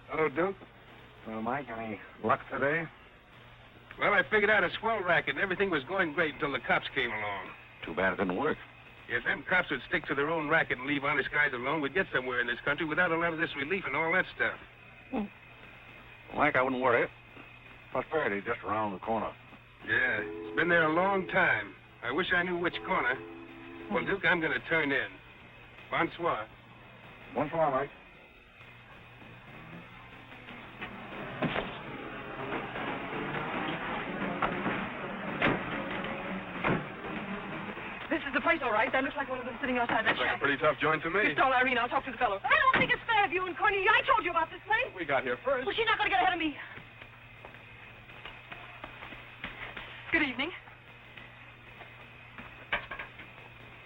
Hello, Duke. Well, Mike, any luck today? Well, I figured out a swell racket, and everything was going great until the cops came along. Too bad it didn't work. If them cops would stick to their own racket and leave honest guys alone, we'd get somewhere in this country without a lot of this relief and all that stuff. Well, Mike, I wouldn't worry. Prosperity's just around the corner. Yeah, it's been there a long time. I wish I knew which corner. Well, Duke, I'm going to turn in. Bonsoir. Bonsoir, Mike. This is the place, all right. That looks like one of them sitting outside that Looks like shack. a pretty tough joint to me. You stole Irene. I'll talk to the fellow. I don't think it's fair of you and Cornelia. I told you about this place. We got here first. Well, she's not going to get ahead of me. Good evening.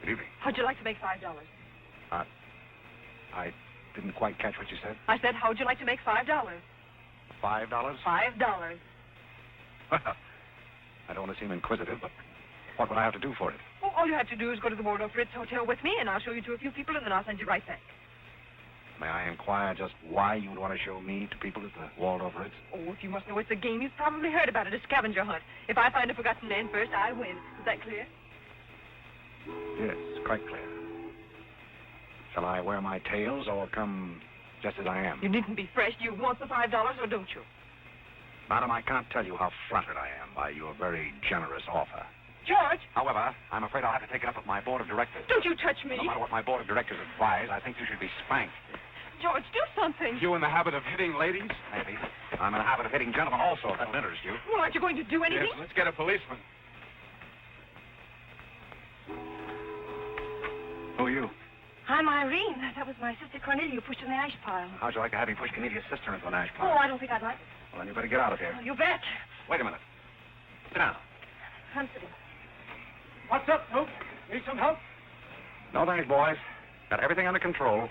Good evening. How'd you like to make $5? I didn't quite catch what you said. I said, how'd you like to make $5? $5? $5. Well, I don't want to seem inquisitive, but what would I have to do for it? Well, all you have to do is go to the Waldorf Ritz Hotel with me, and I'll show you to a few people, and then I'll send you right back. May I inquire just why you would want to show me to people at the Waldorf Ritz? Oh, if you must know it's a game, you've probably heard about it, a scavenger hunt. If I find a forgotten land first, I win. Is that clear? Yes, quite clear. Shall I wear my tails or come just as I am? You needn't be fresh. Do you want the $5 or don't you? Madam, I can't tell you how flattered I am by your very generous offer. George! However, I'm afraid I'll have to take it up with my board of directors. Don't you touch me! No matter what my board of directors advise, I think you should be spanked. George, do something! You in the habit of hitting ladies? Maybe. I'm in the habit of hitting gentlemen also, if that'll interest you. Well, aren't you going to do anything? Yes, let's get a policeman. Who are you? I'm Irene. That was my sister Cornelia you pushed in the ash pile. How'd you like to have me push Cornelia's sister into an ash Oh, pile? I don't think I'd like it. Well, then you better get out of here. Oh, you bet. Wait a minute. Sit down. I'm sitting. What's up, Duke? Need some help? No thanks, boys. Got everything under control.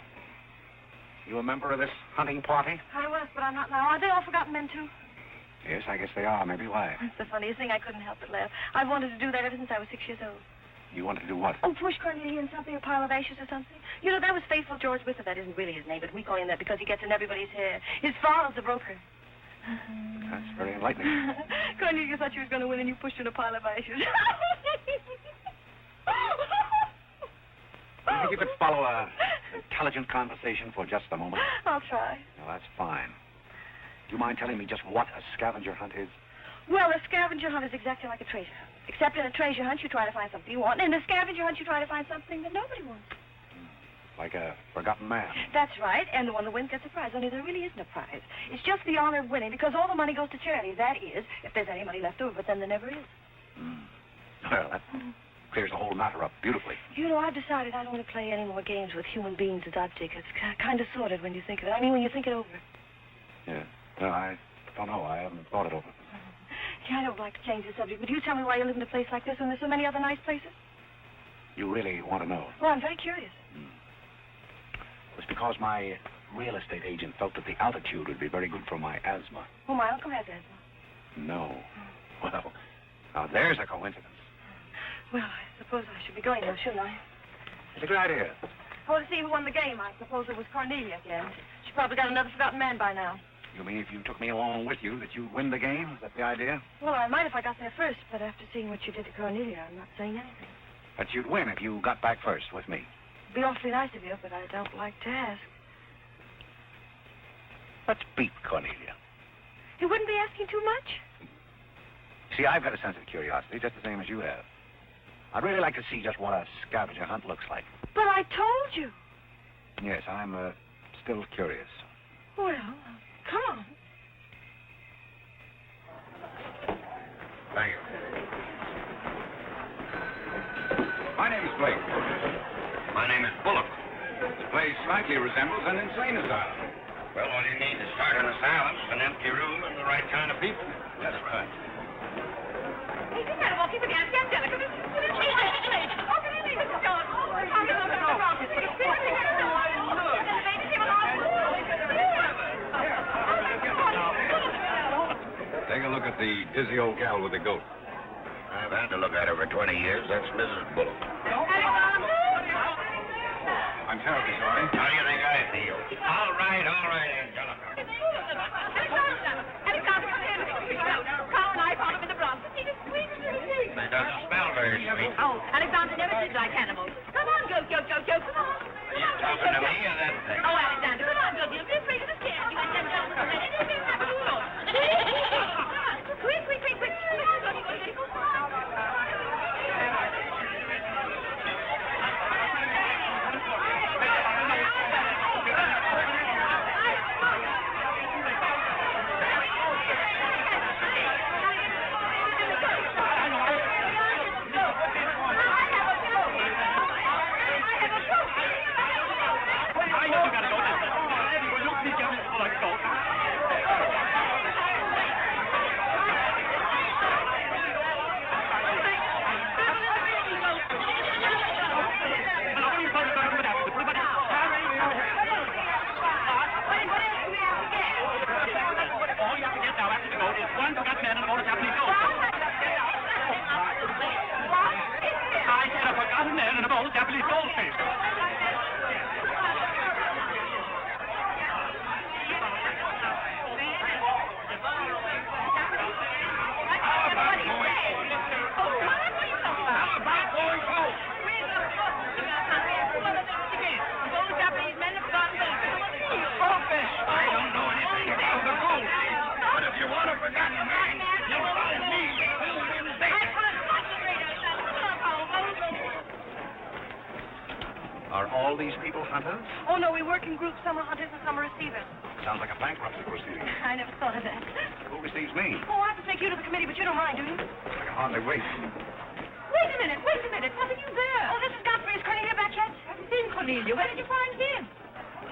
You a member of this hunting party? I was, but I'm not now. Are they all forgotten men, too? Yes, I guess they are. Maybe. Why? That's the funniest thing. I couldn't help but laugh. I've wanted to do that ever since I was 6 years old. You wanted to do what? Oh, push Cornelia in something, a pile of ashes or something. You know, that was Faithful George Whistler. That isn't really his name, but we call him that because he gets in everybody's hair. His father's the broker. That's very enlightening. Cornelia thought she was going to win, and you pushed her in a pile of ashes. Do you think you could follow a intelligent conversation for just a moment? I'll try. Well, that's fine. Do you mind telling me just what a scavenger hunt is? Well, a scavenger hunt is exactly like a treasure hunt. Except in a treasure hunt, you try to find something you want, and in a scavenger hunt, you try to find something that nobody wants. Like a forgotten man. That's right, and the one that wins gets a prize, only there really isn't a prize. It's just the honor of winning, because all the money goes to charity. That is, if there's any money left over, but then there never is. Well, that clears the whole matter up beautifully. You know, I've decided I don't want to play any more games with human beings as objects. It's kind of sordid when you think of it. I mean, when you think it over. Yeah. Well, I don't know. I haven't thought it over. Yeah, I don't like to change the subject, but you tell me why you live in a place like this when there's so many other nice places? You really want to know? Well, I'm very curious. It was because my real estate agent felt that the altitude would be very good for my asthma. Oh, my uncle has asthma. No. Well, now there's a coincidence. Well, I suppose I should be going now, shouldn't I? It's a good idea. I want to see who won the game. I suppose it was Cornelia again. She probably got another forgotten man by now. You mean if you took me along with you that you'd win the game? Is that the idea? Well, I might if I got there first, but after seeing what you did to Cornelia, I'm not saying anything. But you'd win if you got back first with me. It'd be awfully nice of you, but I don't like to ask. Let's beat Cornelia. You wouldn't be asking too much? See, I've got a sense of curiosity, just the same as you have. I'd really like to see just what a scavenger hunt looks like. But I told you. Yes, I'm still curious. Well, come on. Thank you. My name is Blake. My name is Bullock. This place slightly resembles an insane asylum. Well, all you need to start an asylum is an empty room and the right kind of people. That's right. Hey, you gotta walk in the gas, Angelica. Oh, good evening, Mrs. John. Here's the old gal with the goat. I've had to look at her for 20 years. That's Mrs. Bullock. I'm terribly sorry. How do you think I feel? All right, Angelica. Carl and I found him in the Bronx. He's the sweetest little thing. It doesn't smell very sweet. Oh, Alexander never did like animals. Come on, go, come on. Are you talking to me or that thing? Oh, Alexander, come on, go. You'll be afraid of the scare. You and them gentlemen, anything happen to you. Quick. Come on, go. Are all these people hunters? Oh, no, we work in groups. Some are hunters and some are receivers. Sounds like a bankruptcy proceeding. I never thought of that. Who receives me? Oh, I have to take you to the committee, but you don't mind, do you? I can hardly wait. Wait a minute. What are you there? Oh, this is Godfrey. Is Cornelia back yet? I haven't seen Cornelia. Where did you find him?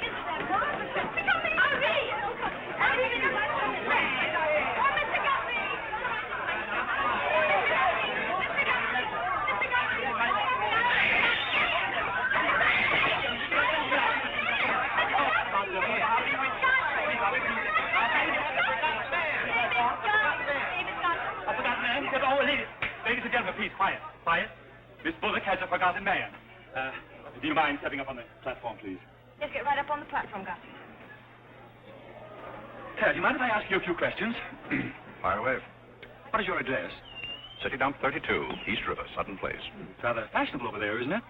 Isn't that Godfrey? Mr. Godfrey! Irene! Irene! Oh, Mr. Godfrey! Ladies and gentlemen, please, quiet. Miss Bullock has a forgotten man. Do you mind stepping up on the platform, please? Yes, get right up on the platform, Godfrey. Ted, do you mind if I ask you a few questions? Fire away. What is your address? City Dump 32, East River, Sutton Place. It's rather fashionable over there, isn't it?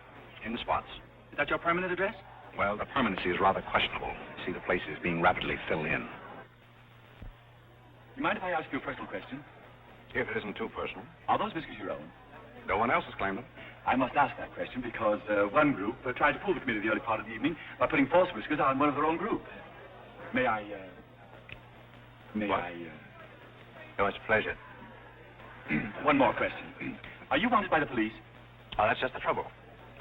In spots. Is that your permanent address? Well, the permanency is rather questionable. See, the place is being rapidly filled in. You mind if I ask you a personal question? If it isn't too personal. Are those whiskers your own? No one else has claimed them. I must ask that question because one group tried to fool the committee the early part of the evening by putting false whiskers on one of their own group. May I, Oh, it's a pleasure. One more question. Are you wanted by the police? Oh, that's just the trouble.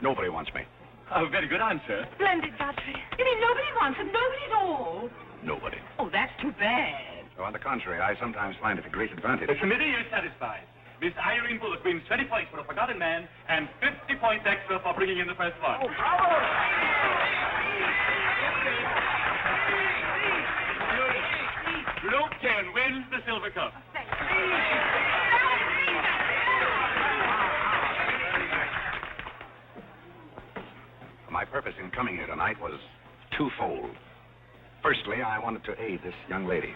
Nobody wants me. A very good answer. Splendid, Godfrey. You mean nobody wants him? Nobody at all? Nobody. Oh, that's too bad. So, on the contrary, I sometimes find it a great advantage. The committee is satisfied. Miss Irene Bullock wins 20 points for a forgotten man and 50 points extra for bringing in the first one. Oh, bravo! Group 10 wins the silver cup. My purpose in coming here tonight was twofold. Firstly, I wanted to aid this young lady.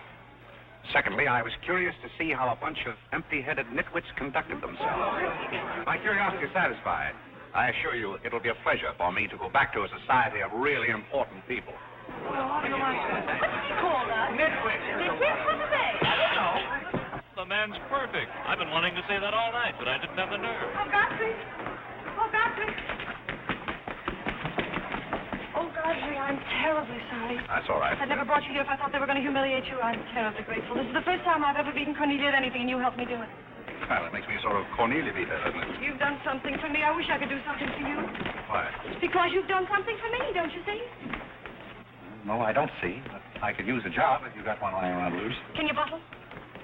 Secondly, I was curious to see how a bunch of empty-headed nitwits conducted themselves. My curiosity is satisfied. I assure you it'll be a pleasure for me to go back to a society of really important people. What did he call us? Nitwit. Nitwit? What are they? I don't know. The man's perfect. I've been wanting to say that all night, but I didn't have the nerve. Oh, Godfrey. Oh, Godfrey. Oh, Godfrey, I'm terribly sorry. That's all right. I never brought you here if I thought they were going to humiliate you. I'm terribly grateful. This is the first time I've ever beaten Cornelia at anything, and you helped me do it. Well, it makes me sort of Cornelia beater, doesn't it? You've done something for me. I wish I could do something for you. Why? Because you've done something for me, don't you see? No, I don't see. But I could use a job if you got one lying around loose. Can you bottle?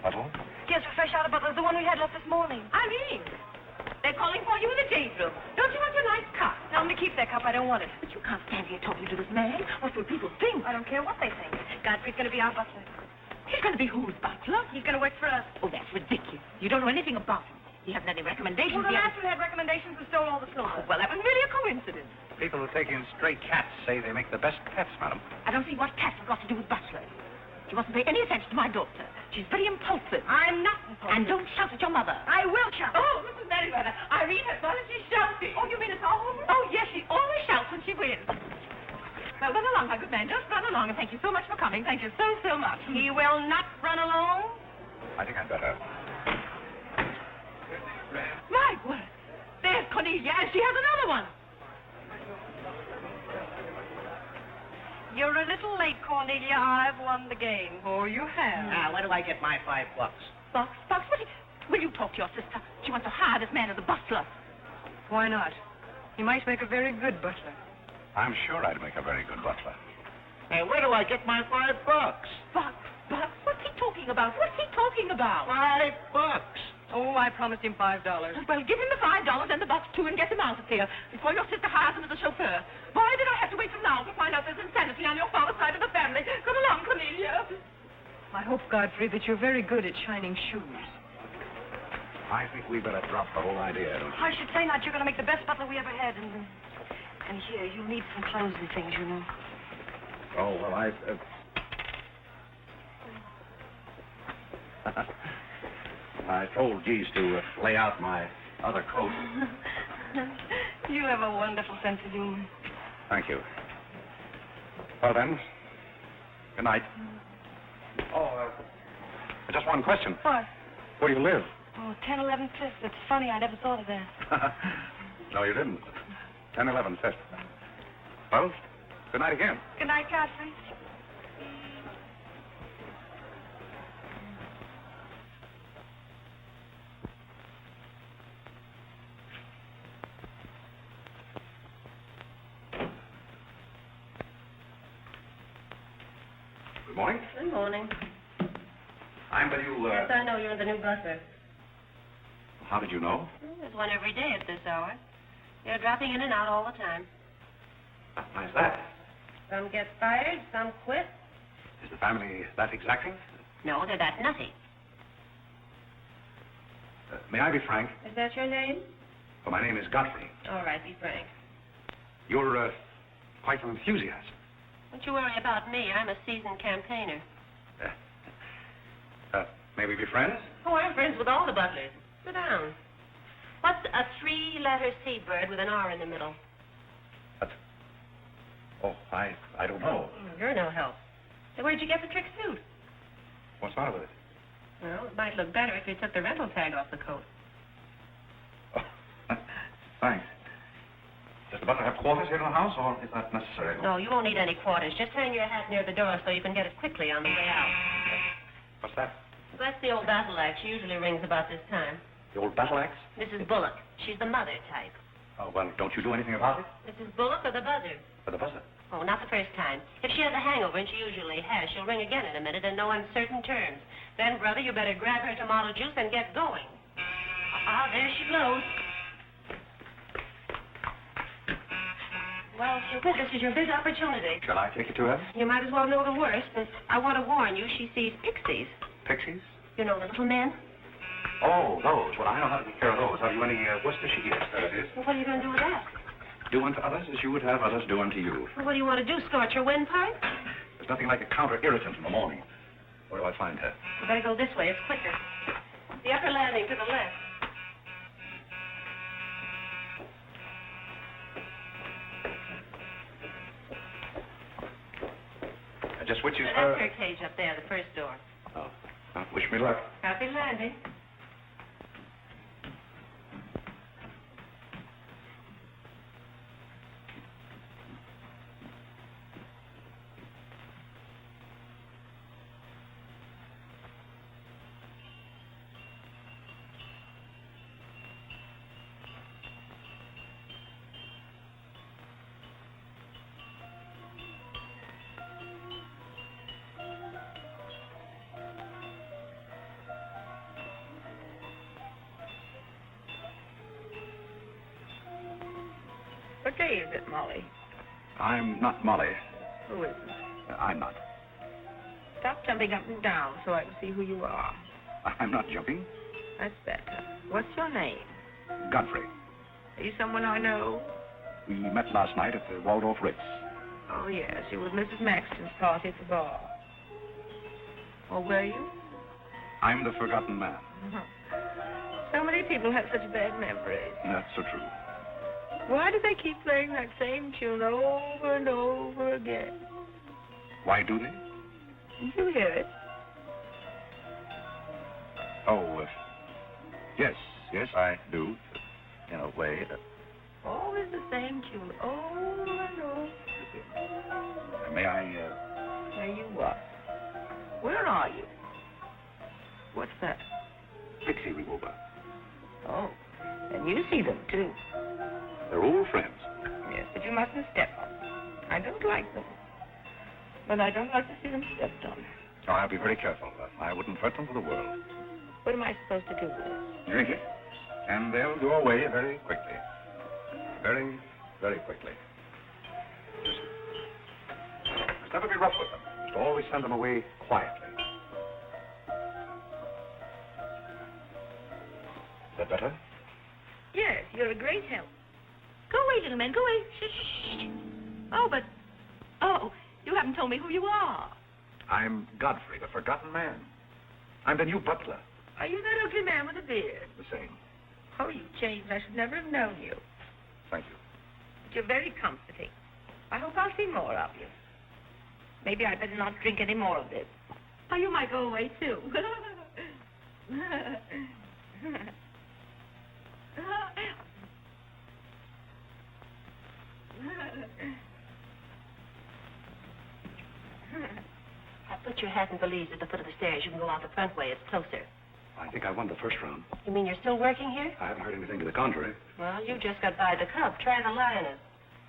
Buttle? Yes, we're fresh out of bottle. The one we had left this morning. Irene, they're calling for you in the change room. Don't you want your nice cup? Tell them to keep that cup. I don't want it. But you can't stand here talking to this man. What will people think? I don't care what they think. Godfrey's going to be our butler. He's going to be whose butler? He's going to work for us. Oh, that's ridiculous. You don't know anything about him. He hasn't any recommendations. Well, the He last one had recommendations and stole all the silver. Oh, well, that was really a coincidence. People who take in stray cats say they make the best pets, madam. I don't see what cats have got to do with butlers. You mustn't pay any attention to my daughter. She's very impulsive. I'm not impulsive. And don't shout at your mother. I will shout. Oh, Mrs. Merriweather, Irene has gone and she's shouting. Oh, you mean it's all over? Oh, yes, she always shouts when she wins. Well, run along, my good man. Just run along, and thank you so much for coming. Thank you so, so much. He will not run alone. I think I'd better. My word. There's Cornelia, and she has another one. You're a little late, Cornelia. I've won the game. Oh, you have. Now, where do I get my $5? Box, will you talk to your sister? She wants to hire this man as a butler. Why not? He might make a very good butler. I'm sure I'd make a very good butler. Hey, where do I get my $5? Box, what's he talking about? What's he talking about? $5. Oh, I promised him $5. Well, give him the $5 and the box, too, and get him out of here before your sister hires him as a chauffeur. Why did I have to wait till now to find out there's insanity on your father's side of the family? Come along, Cornelia. I hope, Godfrey, that you're very good at shining shoes. I think we better drop the whole idea, don't you? I should say not. You're going to make the best butler we ever had. And here, you'll need some clothes and things, you know. Oh, well, I told Geese to lay out my other coat. You have a wonderful sense of humor. Thank you. Well, then, good night. Oh, just one question. What? Where do you live? Oh, 1011 Fifth. It's funny. I never thought of that. No, you didn't. 1011 Fifth. Well, good night again. Good night, Godfrey. Good morning. Good morning. I'm the new, Yes, I know you're the new butler. How did you know? There's one every day at this hour. You're dropping in and out all the time. Why is that? Some get fired, some quit. Is the family that exacting? No, they're that nutty. May I be frank? Is that your name? Well, my name is Godfrey. All right, be frank. You're, quite an enthusiast. Don't you worry about me. I'm a seasoned campaigner. May we be friends? Oh, I'm friends with all the butlers. Sit down. What's a three-letter seabird with an R in the middle? Oh, I don't know. You're no help. So where'd you get the trick suit? What's the matter with it? Well, it might look better if you took the rental tag off the coat. Oh, thanks. Does the butler have quarters here in the house, or is that necessary? No, you won't need any quarters. Just hang your hat near the door so you can get it quickly on the way out. What's that? That's the old battle axe. She usually rings about this time. The old battle axe? Mrs. Bullock. She's the mother type. Oh, well, don't you do anything about it? Mrs. Bullock or the buzzer? For the buzzer? Oh, not the first time. If she has a hangover, and she usually has, she'll ring again in a minute in no uncertain terms. Then, brother, you better grab her tomato juice and get going. There she blows. Well, this is your big opportunity. Shall I take you to her? You might as well know the worst. And I want to warn you, she sees pixies. Pixies? You know, the little men? Oh, those. Well, I know how to take care of those. Have you any Worcestershire? Yes, there it is. Well, what are you going to do with that? Do unto others as you would have others do unto you. Well, what do you want to do, scorch your windpipe? There's nothing like a counter-irritant in the morning. Where do I find her? You better go this way. It's quicker. The upper landing to the left. Just which is That's her cage up there, the first door. Oh. Wish me luck. Happy landing. What day is it, Molly? I'm not Molly. Who is it? I'm not. Stop jumping up and down so I can see who you are. I'm not jumping. That's better. What's your name? Godfrey. Are you someone I know? We met last night at the Waldorf Ritz. Oh, yes. You were Mrs. Maxton's party at the bar. Or were you? I'm the forgotten man. So many people have such bad memories. That's so true. Why do they keep playing that same tune over and over again? Why do they? You hear it? Oh, yes, I do. In a way. Always the same tune over and over again. May I, There you are. Where are you? What's that? Ditzy remover. Oh, and you see them, too. They're old friends. Yes, but you mustn't step on them. I don't like them. But I don't like to see them stepped on. Oh, I'll be very careful. I wouldn't hurt them for the world. What am I supposed to do with this? Drink it, and they'll go away very quickly. Very, very quickly. Just never be rough with them. Just always send them away quietly. Is that better? Yes, you're a great help. Go away, little man, go away. Shh, shh, shh. Oh, but... Oh, you haven't told me who you are. I'm Godfrey, the forgotten man. I'm the new butler. Are you that ugly man with a beard? The same. Oh, you've changed. I should never have known you. Thank you. But you're very comforting. I hope I'll see more of you. Maybe I'd better not drink any more of this. Oh, you might go away, too. Put your hat and valise at the foot of the stairs. You can go out the front way. It's closer. I think I won the first round. You mean you're still working here? I haven't heard anything to the contrary. Well, you just got by the cub. Try the lioness.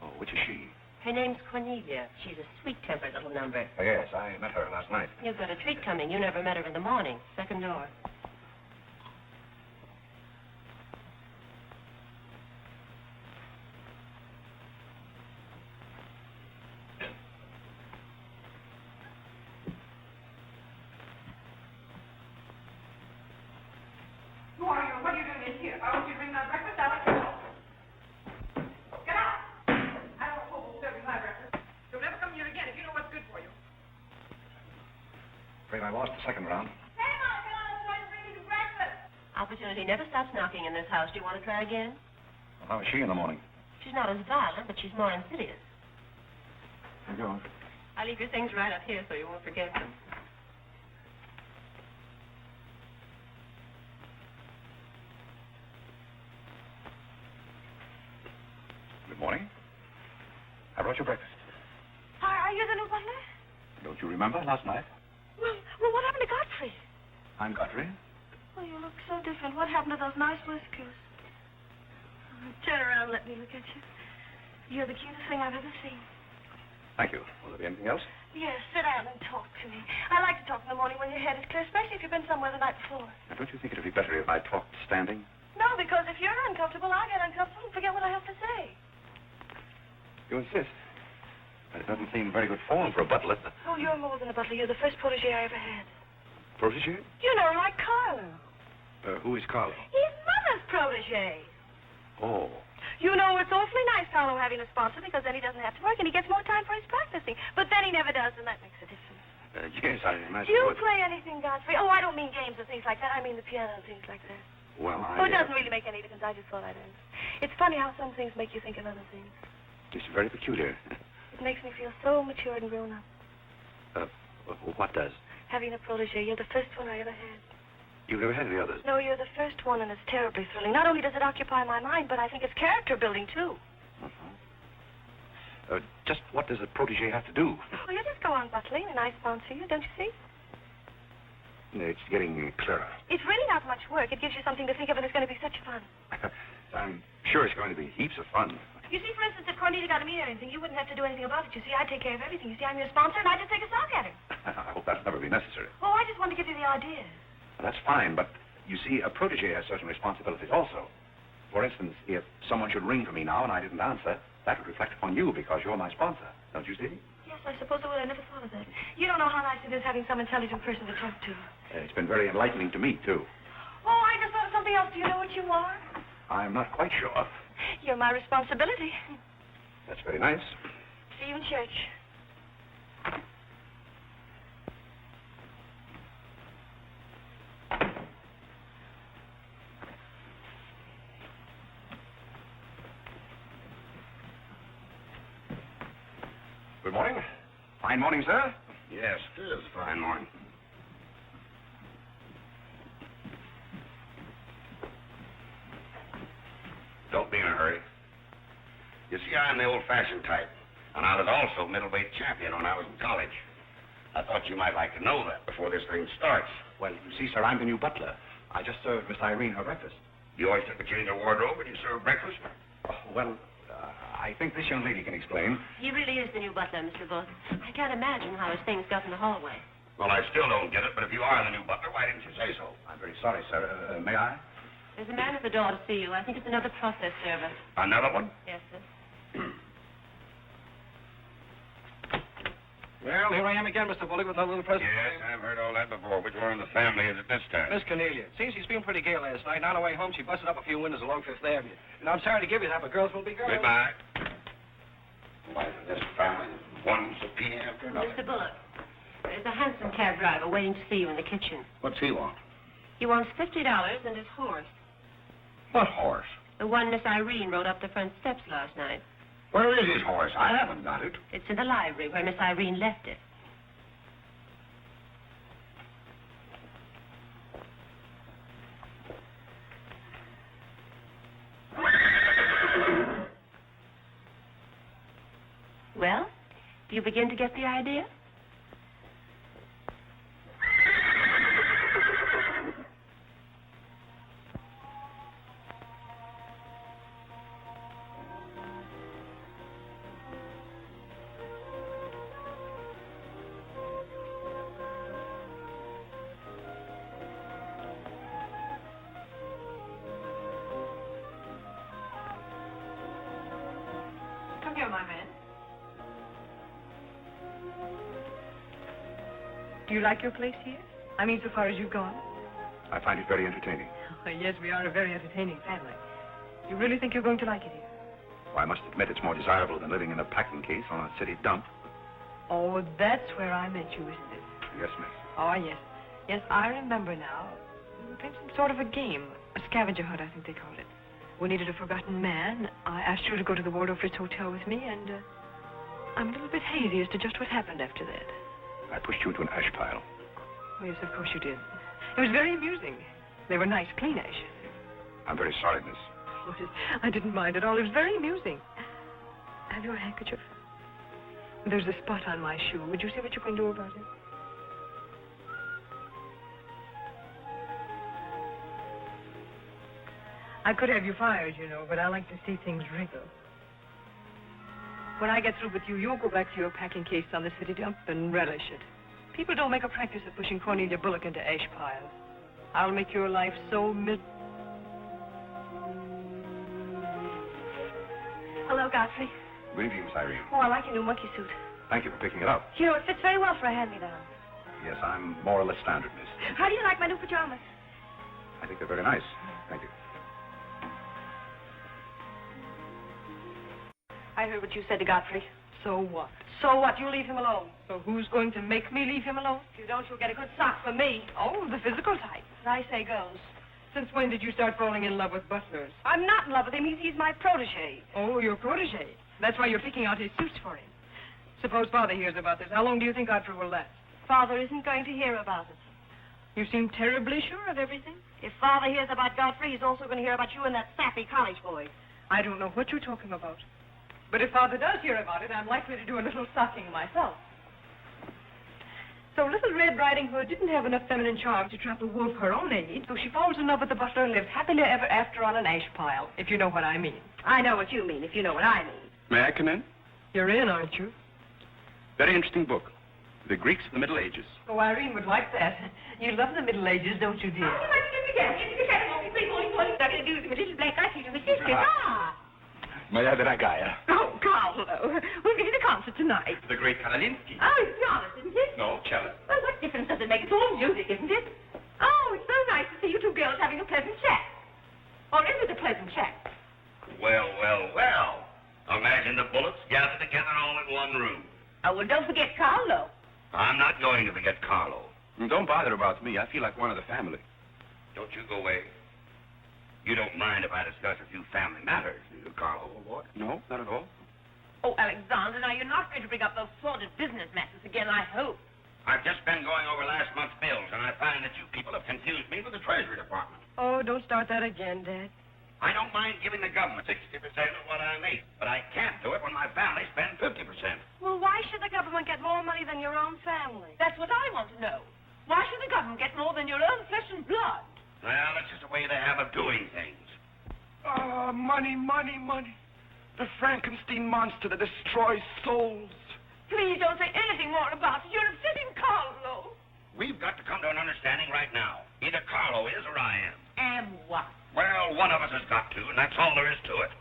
Oh, which is she? Her name's Cornelia. She's a sweet-tempered little number. Oh, yes, I met her last night. You've got a treat coming. You never met her in the morning. Second door. Who are you? What are you doing in here? If I want you to bring my breakfast, I'll let you know. Get out! I don't want people serving my breakfast. You'll never come here again if you know what's good for you. Afraid I lost the second round. Hey, Mom, come on, let's try to bring you to breakfast. Opportunity never stops knocking in this house. Do you want to try again? Well, how is she in the morning? She's not as violent, but she's more insidious. Here you go. I'll leave your things right up here so you won't forget them. Good morning. I brought you breakfast. Are you the new butler? Don't you remember last night? Well, what happened to Godfrey? I'm Godfrey. Oh, you look so different. What happened to those nice whiskers? Turn around and let me look at you. You're the cutest thing I've ever seen. Thank you. Will there be anything else? Yes, sit down and talk to me. I like to talk in the morning when your head is clear, especially if you've been somewhere the night before. Now, don't you think it would be better if I talked standing? No, because if you're uncomfortable, I get uncomfortable and forget what I have to say. You insist. But it doesn't seem very good form for a butler. Oh, you're more than a butler. You're the first protege I ever had. Protege? You know, like Carlo. Who is Carlo? He's Mother's protege. Oh. You know, it's awfully nice, Carlo, having a sponsor, because then he doesn't have to work and he gets more time for his practicing. But then he never does, and that makes a difference. Yes, I imagine. Do you it would. play anything, Godfrey? Oh, I don't mean games or things like that. I mean the piano and things like that. Well, Oh, it doesn't really make any difference. I just thought I'd ask. It's funny how some things make you think of other things. It's very peculiar. It makes me feel so mature and grown up. What does? Having a protege, you're the first one I ever had. You've never had any others? No, you're the first one, and it's terribly thrilling. Not only does it occupy my mind, but I think it's character building, too. Just what does a protege have to do? Oh, you just go on butling, and I sponsor you, don't you see? It's getting clearer. It's really not much work. It gives you something to think of, and it's going to be such fun. I'm sure it's going to be heaps of fun. You see, for instance, if Cornelia got to meet anything, you wouldn't have to do anything about it. You see, I take care of everything. You see, I'm your sponsor, and I just take a sock at her. I hope that'll never be necessary. Oh, I just wanted to give you the idea. Well, that's fine, but you see, a protege has certain responsibilities also. For instance, if someone should ring for me now and I didn't answer, that would reflect upon you because you're my sponsor. Don't you see? Yes, I suppose I will. I never thought of that. You don't know how nice it is having some intelligent person to talk to. It's been very enlightening to me, too. Oh, I just thought of something else. Do you know what you are? I'm not quite sure. You're my responsibility. That's very nice. See you in church. Good morning. Fine morning, sir. Yes, it is a fine morning. Don't be in a hurry. You see, I'm the old-fashioned type, and I was also middleweight champion when I was in college. I thought you might like to know that before this thing starts. Well, you see, sir, I'm the new butler. I just served Miss Irene her breakfast. You always took a change of wardrobe when you served breakfast? Oh, well, I think this young lady can explain. He really is the new butler, Mr. Bullock. I can't imagine how his things got in the hallway. Well, I still don't get it, but if you are the new butler, why didn't you say so? I'm very sorry, sir. May I? There's a man at the door to see you. I think it's another process server. Another one? Yes, sir. Well, here I am again, Mr. Bullock, with a little present. Yes, I've heard all that before. Which one in the family is it this time? Miss Cornelia. Seems she's been pretty gay last night. And on her way home, she busted up a few windows along Fifth Avenue. And I'm sorry to give you that, but girls will be girls. Goodbye. Why, this family, one subpoena after another. Mr. Bullock, there's a hansom cab driver waiting to see you in the kitchen. What's he want? He wants $50 and his horse. What horse? The one Miss Irene rode up the front steps last night. Where is his horse? I haven't got it. It's in the library where Miss Irene left it. Well, do you begin to get the idea? Come here, my man. Do you like your place here? I mean, so far as you've gone? I find it very entertaining. Oh, yes, we are a very entertaining family. You really think you're going to like it here? Well, I must admit it's more desirable than living in a packing case on a city dump. Oh, that's where I met you, isn't it? Yes, miss. Oh, yes. Yes, I remember now. We were playing some sort of a game. A scavenger hunt, I think they called it. We needed a forgotten man. I asked you to go to the Waldorf Ritz Hotel with me, and I'm a little bit hazy as to just what happened after that. I pushed you into an ash pile. Oh, yes, of course you did. It was very amusing. They were nice, clean ashes. I'm very sorry, miss. Oh, I didn't mind at all. It was very amusing. Have you a handkerchief? There's a spot on my shoe. Would you see what you can do about it? I could have you fired, you know, but I like to see things wriggle. When I get through with you, you'll go back to your packing case on the city dump and relish it. People don't make a practice of pushing Cornelia Bullock into ash piles. I'll make your life so Hello, Godfrey. Good evening, Miss Irene. Oh, I like your new monkey suit. Thank you for picking it up. You know, it fits very well for a hand-me-down. Yes, I'm more or less standard, miss. How do you like my new pajamas? I think they're very nice. Thank you. I heard what you said to Godfrey. So what? So what? You leave him alone. So who's going to make me leave him alone? If you don't, you'll get a good sock from me. Oh, the physical type. As I say goes. Since when did you start falling in love with butlers? I'm not in love with him. He's my protege. Oh, your protege. That's why you're picking out his suits for him. Suppose Father hears about this. How long do you think Godfrey will last? Father isn't going to hear about it. You seem terribly sure of everything. If Father hears about Godfrey, he's also going to hear about you and that sappy college boy. I don't know what you're talking about. But if Father does hear about it, I'm likely to do a little stalking myself. So Little Red Riding Hood didn't have enough feminine charm to trap a wolf her own age, so she falls in love with the butler and lives happily ever after on an ash pile, if you know what I mean. I know what you mean, if you know what I mean. May I come in? You're in, aren't you? Very interesting book. The Greeks of the Middle Ages. Oh, Irene would like that. You love the Middle Ages, don't you, dear? May I be that guy? Oh, Carl, we've been to the concert tonight? The great Karolinsky. Oh, it's pianist, isn't it? No, cello. Well, what difference does it make? It's all music, isn't it? Oh, it's so nice to see you two girls having a pleasant chat. Or is it a pleasant chat? Well, well, well. Imagine the Bullocks gathered together all in one room. Oh, well, don't forget Carlo. I'm not going to forget Carlo. Don't bother about me. I feel like one of the family. Don't you go away. You don't mind if I discuss a few family matters, do you, Carlo, old boy? No, not at all. Oh, Alexander, now you're not going to bring up those sordid business matters again, I hope. I've just been going over last month's bills, and I find that you people have confused me with the Treasury Department. Oh, don't start that again, Dad. I don't mind giving the government 60% of what I make, but I can't do it when my family spends 50%. Well, why should the government get more money than your own family? That's what I want to know. Why should the government get more than your own flesh and blood? Well, that's just the way they have of doing things. Oh, money, money, money. The Frankenstein monster that destroys souls. Please don't say anything more about it. You're upsetting Carlo. We've got to come to an understanding right now. Either Carlo is or I am. And what? Well, one of us has got to, and that's all there is to it.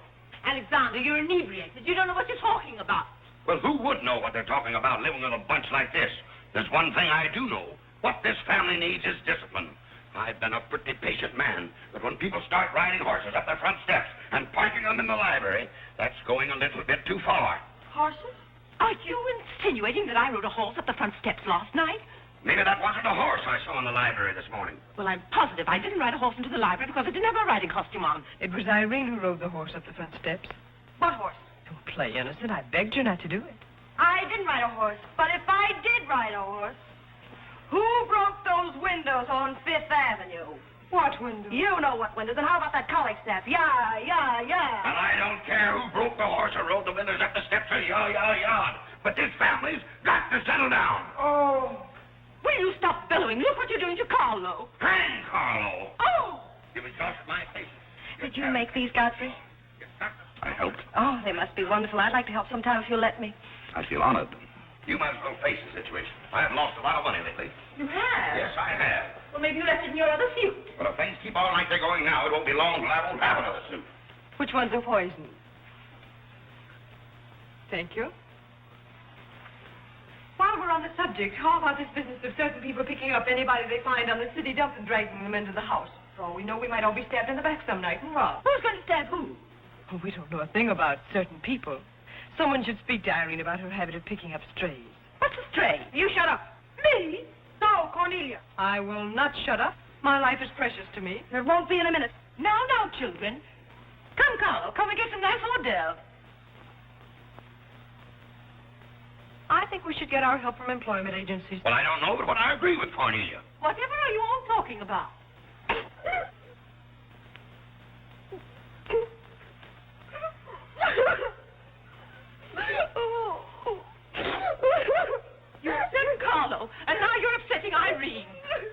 Alexander, you're inebriated. You don't know what you're talking about. Well, who would know what they're talking about living with a bunch like this? There's one thing I do know. What this family needs is discipline. I've been a pretty patient man, but when people start riding horses up their front steps and parking them in the library, that's going a little bit too far. Horses? Are you insinuating that I rode a horse up the front steps last night? Maybe that wasn't a horse I saw in the library this morning. Well, I'm positive I didn't ride a horse into the library because I didn't have a riding costume on. It was Irene who rode the horse up the front steps. What horse? Don't play innocent. I begged you not to do it. I didn't ride a horse, but if I did ride a horse, who broke those windows on Fifth Avenue? What window? You know what windows, and how about that college staff? Yeah. And I don't care who broke the horse or rode the windows up the steps or yah. But this family's got to settle down. Oh. Will you stop bellowing? Look what you're doing to Carlo. Hang Carlo. Oh! It was just my face. Did you make these, Godfrey? I helped. Oh, they must be wonderful. I'd like to help sometime if you'll let me. I feel honored. You might as well face the situation. I have lost a lot of money lately. You have? Yes, I have. Well, maybe you left it in your other suit. But if things keep on like they're going now, it won't be long till I won't have another suit. Which ones are poison? Thank you. While we're on the subject, how about this business of certain people picking up anybody they find on the city dump and dragging them into the house? For all we know, we might all be stabbed in the back some night and robbed. Who's going to stab who? Oh, we don't know a thing about certain people. Someone should speak to Irene about her habit of picking up strays. What's a stray? You shut up. Me? No, Cornelia. I will not shut up. My life is precious to me. It won't be in a minute. Now, children. Come, Carlo, come and get some nice hors d'oeuvres. I think we should get our help from employment agencies. Well, I don't know, but I agree with Cornelia. Whatever are you all talking about? You upset Carlo, and now you're upsetting Irene.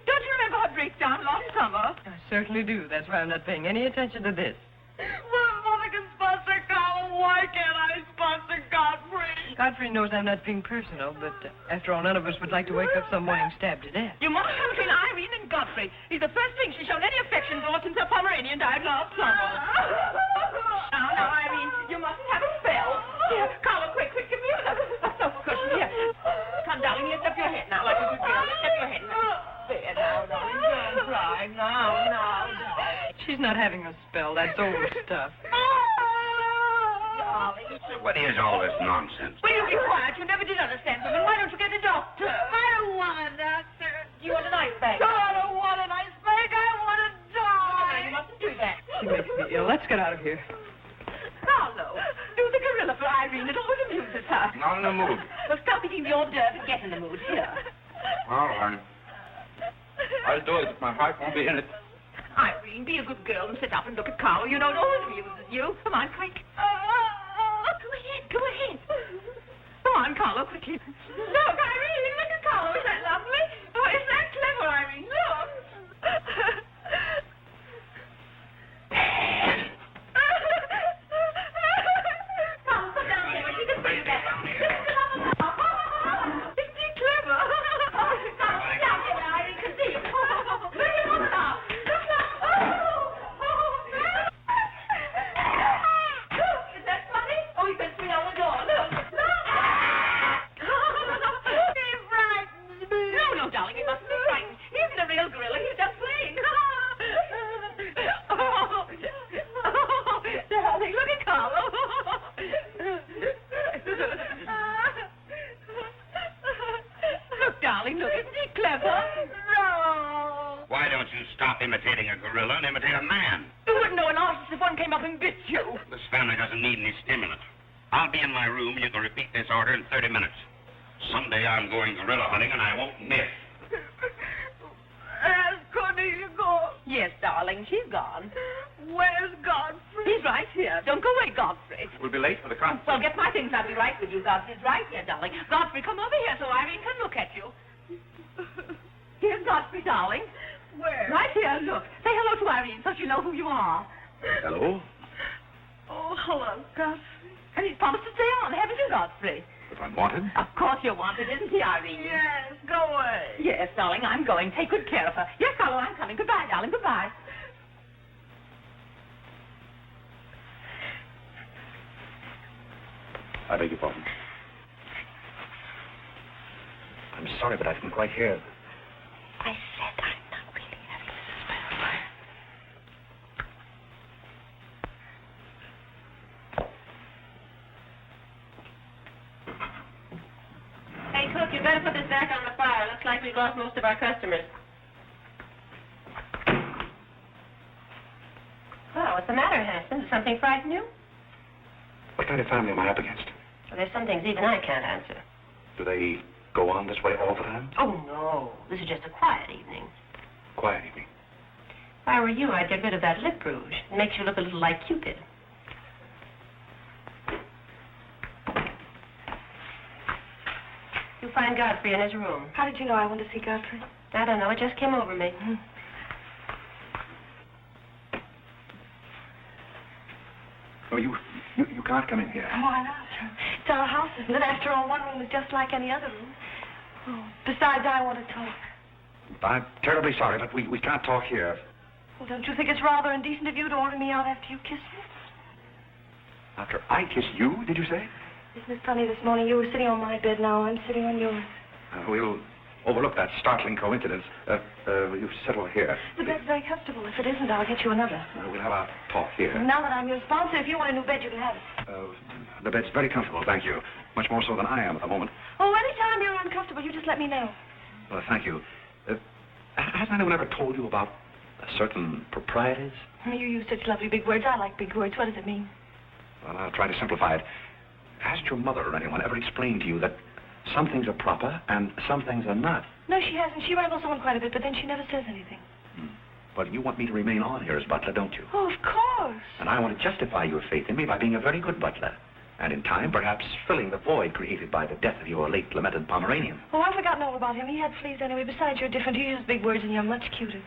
Don't you remember her breakdown last summer? I certainly do. That's why I'm not paying any attention to this. Well, Mother can sponsor Carl. Why can't I sponsor Godfrey? Godfrey knows I'm not being personal, but after all, none of us would like to wake up some morning stabbed to death. You must come between Irene and Godfrey. He's the first thing she's shown any affection for since her Pomeranian died last summer. Now, Irene, you mustn't have a spell. Here, Carlo, quick, give me a sofa cushion. Here. Come, darling, lift up your head now, like a good girl. Lift up your head now. There, now, darling, don't cry. Now. She's not having a spell. That's old stuff. Darling. What is all this nonsense? Will you be quiet? You never did understand women. Why don't you get a doctor? I don't want a doctor. Do you want an ice bag? I don't want an ice bag. I want to die. You mustn't do that. She makes me ill. Let's get out of here. Carlo, do the gorilla for Irene. It always amuses her. Not in the mood. Well, stop eating the hors d'oeuvre and get in the mood. Here. All right. I'll do it, but my heart won't be in it. Irene, be a good girl and sit up and look at Carlo. You know it always amuses you. Come on, quick. Go ahead. Come on, Carlo, quickly. Look, Irene, look at Carlo. Isn't that lovely? Oh, isn't that clever, Irene? Look. Come, sit down here. You can bring that. Isn't he clever? Come, sit down here now. Irene can see you. Look up. Is that funny? Oh, you can swing on the door. Look. Stop imitating a gorilla and imitate a man. You wouldn't know an artist if one came up and bit you. This family doesn't need any stimulant. I'll be in my room and you can repeat this order in 30 minutes. Someday I'm going gorilla hunting and I won't miss. Has Cornelia gone? Yes, darling, she's gone. Where's Godfrey? He's right here. Don't go away, Godfrey. We'll be late for the concert. Well, get my things. I'll be right with you. Godfrey's right here, darling. Godfrey, come over here so Irene can look at you. Here's Godfrey, darling. Where? Right here, look. Say hello to Irene so she'll know who you are. Hello? Oh, hello, Godfrey. And he's promised to stay on, haven't you, Godfrey? If I'm wanted? Of course you're wanted, isn't he, Irene? Yes, go away. Yes, darling, I'm going. Take good care of her. Yes, Carlo, I'm coming. Goodbye, darling. Goodbye. I beg your pardon. I'm sorry, but I didn't quite hear. I said I'm not really having this spell. Hey, cook, you better put this back on the fire. Looks like we've lost most of our customers. Well, what's the matter, Hanson? Does something frighten you? What kind of family am I up against? Well, there's some things even I can't answer. Do they go on this way all the time? Oh, no. This is just a quiet evening. Quiet evening. If I were you, I'd get rid of that lip rouge. It makes you look a little like Cupid. You find Godfrey in his room. How did you know I wanted to see Godfrey? I don't know. It just came over me. Oh, you can't come in here. Why not? It's our house, isn't it? After all, one room is just like any other room. Oh, besides, I want to talk. I'm terribly sorry, but we can't talk here. Well, don't you think it's rather indecent of you to order me out after you kissed me? After I kiss you, did you say? Isn't it funny, this morning you were sitting on my bed, now I'm sitting on yours. We'll overlook that startling coincidence. You settle here. The bed's very comfortable. If it isn't, I'll get you another. We'll have a talk here. Now that I'm your sponsor, if you want a new bed, you can have it. The bed's very comfortable, thank you. Much more so than I am at the moment. Oh, anytime you're uncomfortable, you just let me know. Well, thank you. Has anyone ever told you about certain proprieties? You use such lovely big words. I like big words. What does it mean? Well, I'll try to simplify it. Hasn't your mother or anyone ever explained to you that some things are proper and some things are not? No, she hasn't. She rambles on quite a bit, but then she never says anything. But you want me to remain on here as butler, don't you? Oh, of course. And I want to justify your faith in me by being a very good butler. And in time, perhaps filling the void created by the death of your late lamented Pomeranian. Oh, I've forgotten all about him. He had fleas anyway. Besides, you're different. You use big words and you're much cuter.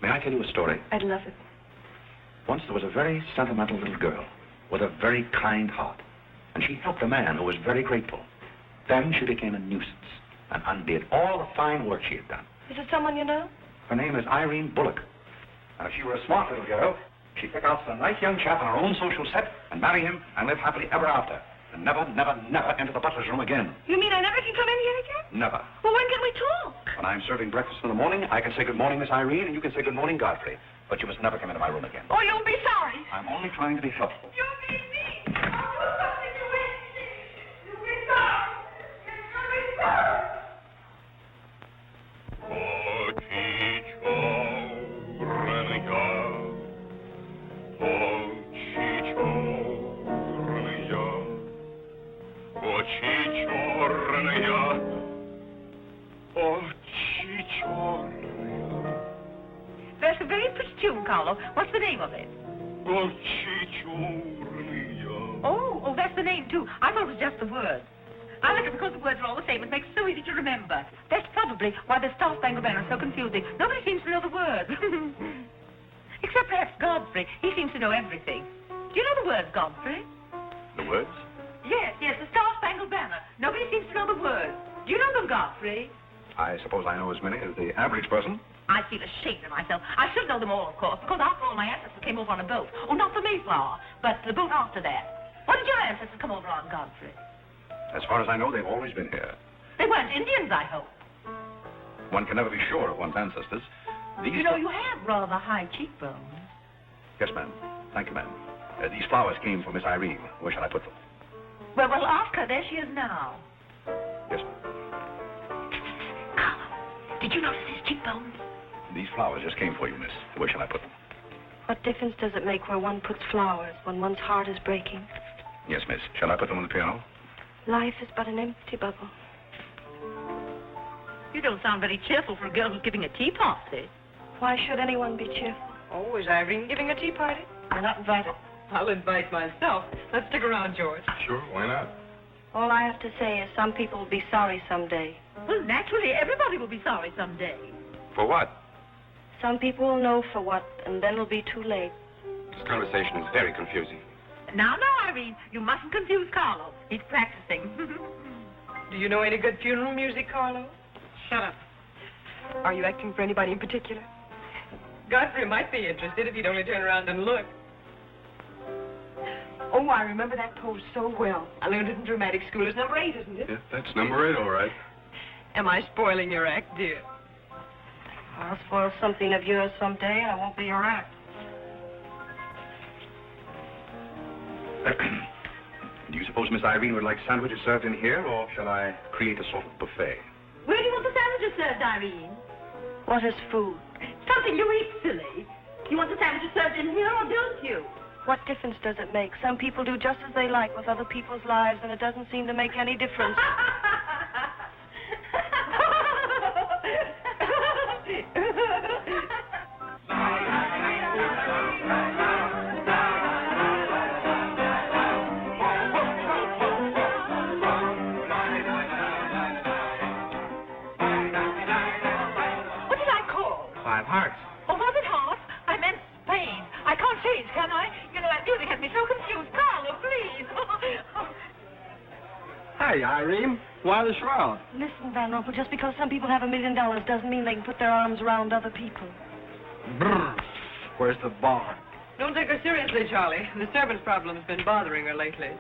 May I tell you a story? I'd love it. Once there was a very sentimental little girl with a very kind heart. And she helped a man who was very grateful. Then she became a nuisance and undid all the fine work she had done. Is it someone you know? Her name is Irene Bullock. Now, if she were a smart little girl, she'd pick out some nice young chap in her own social set and marry him and live happily ever after. And never, never, never enter the butler's room again. You mean I never can come in here again? Never. Well, when can we talk? When I'm serving breakfast in the morning, I can say good morning, Miss Irene, and you can say good morning, Godfrey. But you must never come into my room again. Oh, you'll be sorry. I'm only trying to be helpful. You mean me? I'll do something to win. You'll be sorry. You'll be sorry. That's a very pretty tune, Carlo. What's the name of it? Oh, that's the name, too. I thought it was just the words. I reckon because the words are all the same, it makes it so easy to remember. That's probably why the Star Spangled Banner is so confusing. Nobody seems to know the words. Except perhaps Godfrey. He seems to know everything. Do you know the words, Godfrey? The words? Yes, the Star Spangled Banner. Nobody seems to know the words. Do you know them, Godfrey? I suppose I know as many as the average person. I feel ashamed of myself. I should know them all, of course, because after all, my ancestors came over on a boat. Oh, not the Mayflower, but the boat after that. What did your ancestors come over on, Godfrey? As far as I know, they've always been here. They weren't Indians, I hope. One can never be sure of one's ancestors. You know, you have rather high cheekbones. Yes, ma'am. Thank you, ma'am. These flowers came from Miss Irene. Where shall I put them? Well, ask her. There she is now. Yes, ma'am. Carlo, did you notice his cheekbones? These flowers just came for you, miss. Where shall I put them? What difference does it make where one puts flowers when one's heart is breaking? Yes, miss. Shall I put them on the piano? Life is but an empty bubble. You don't sound very cheerful for a girl who's giving a tea party. Why should anyone be cheerful? Oh, is Irene giving a tea party? You're not invited. I'll invite myself. Let's stick around, George. Sure, why not? All I have to say is some people will be sorry someday. Well, naturally, everybody will be sorry someday. For what? Some people will know for what, and then it'll be too late. This conversation is very confusing. Now, Irene, you mustn't confuse Carlo. He's practicing. Do you know any good funeral music, Carlo? Shut up. Are you acting for anybody in particular? Godfrey might be interested if he'd only turn around and look. Oh, I remember that pose so well. I learned it in dramatic school. It's number 8, isn't it? Yeah, that's number 8, all right. Am I spoiling your act, dear? I'll spoil something of yours someday, and I won't be your act. Do you suppose Miss Irene would like sandwiches served in here, or shall I create a sort of buffet? Where do you want the sandwiches served, Irene? What is food? Something you eat, silly. You want the sandwiches served in here, or don't you? What difference does it make? Some people do just as they like with other people's lives, and it doesn't seem to make any difference. What did I call? 5 hearts. Oh, was it heart? I meant Spain. I can't change, can I? You know, that music has me so confused. Carlo, please. Hey, Irene. Why the shroud? Listen, Van Rompel, just because some people have $1 million doesn't mean they can put their arms around other people. Brr. Where's the bar? Don't take her seriously, Charlie. The servant problem's been bothering her lately.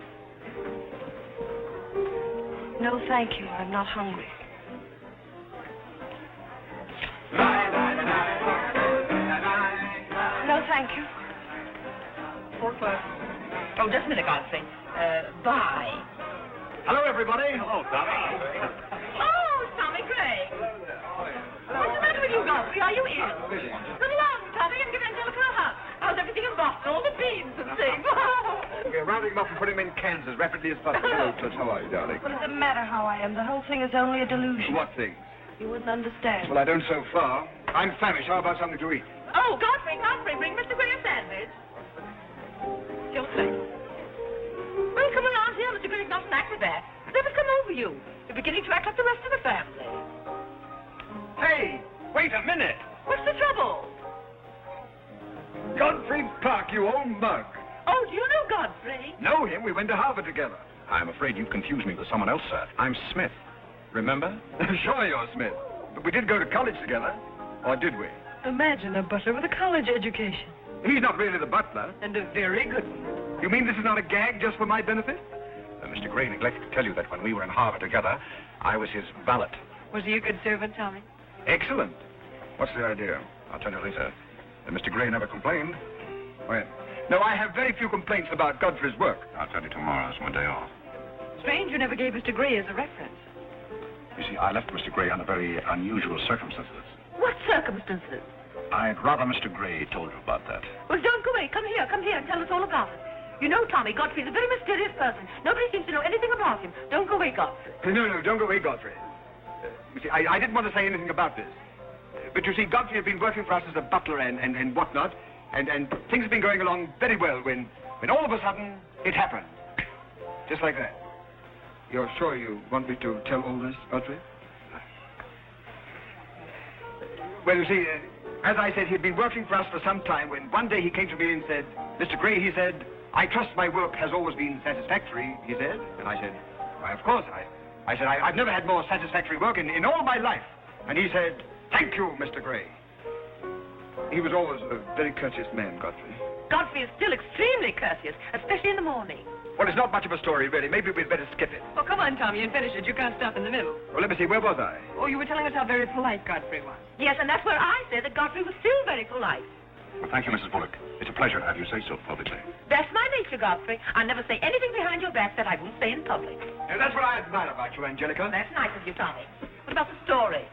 No, thank you. I'm not hungry. No, thank you. 4 o'clock. Oh, just a minute, Godfrey. Bye. Hello, everybody. Hello, Tommy. Oh, Tommy Gray. What's the matter with you, Godfrey? Are you ill? Come along, Tommy, and give Angelica a hug. How's everything in Boston? All the beans and things. We're rounding them up and putting them in cans as rapidly as possible. Hello, Toots. How are you, darling? What does it matter how I am? The whole thing is only a delusion. What things? You wouldn't understand. Well, I don't so far. I'm famished. How about something to eat? Oh, Godfrey, bring Mr. Gray a sandwich. Don't say. Well, come around here. Mr. Gray's not an acrobat. Whatever's come over you? You're beginning to act like the rest of the family. Hey, wait a minute. What's the trouble? Godfrey Park, you old mug. Oh, do you know Godfrey? Know him? We went to Harvard together. I'm afraid you've confused me with someone else, sir. I'm Smith. Remember? Sure you're Smith. But we did go to college together. Or did we? Imagine a butler with a college education. He's not really the butler. And a very good one. You mean this is not a gag just for my benefit? Mr. Gray neglected to tell you that when we were in Harvard together, I was his valet. Was he a good servant, Tommy? Excellent. What's the idea? I'll tell you later. Mr. Gray never complained. Well, no, I have very few complaints about Godfrey's work. I'll tell you tomorrow. It's my day off. Strange you never gave Mr. Gray as a reference. You see, I left Mr. Gray under very unusual circumstances. What circumstances? I'd rather Mr. Gray told you about that. Well, don't go away. Come here and tell us all about it. You know, Tommy, Godfrey's a very mysterious person. Nobody seems to know anything about him. Don't go away, Godfrey. No, don't go away, Godfrey. You see, I didn't want to say anything about this. But you see, Godfrey has been working for us as a butler and whatnot, and things have been going along very well when all of a sudden it happened. Just like that. You're sure you want me to tell all this, Godfrey? Well, you see, as I said, he'd been working for us for some time when one day he came to me and said, Mr. Gray, he said, I trust my work has always been satisfactory, he said. And I said, why, of course. I said, I've never had more satisfactory work in all my life. And he said, thank you, Mr. Gray. He was always a very courteous man, Godfrey. Godfrey is still extremely courteous, especially in the morning. Well, it's not much of a story, really. Maybe we'd better skip it. Oh, come on, Tommy, and finish it. You can't stop in the middle. Well, let me see. Where was I? Oh, you were telling us how very polite Godfrey was. Yes, and that's where I said that Godfrey was still very polite. Well, thank you, Mrs. Bullock. It's a pleasure to have you say so publicly. That's my nature, Godfrey. I never say anything behind your back that I won't say in public. And that's what I admire about you, Angelica. That's nice of you, Tommy. What about the story?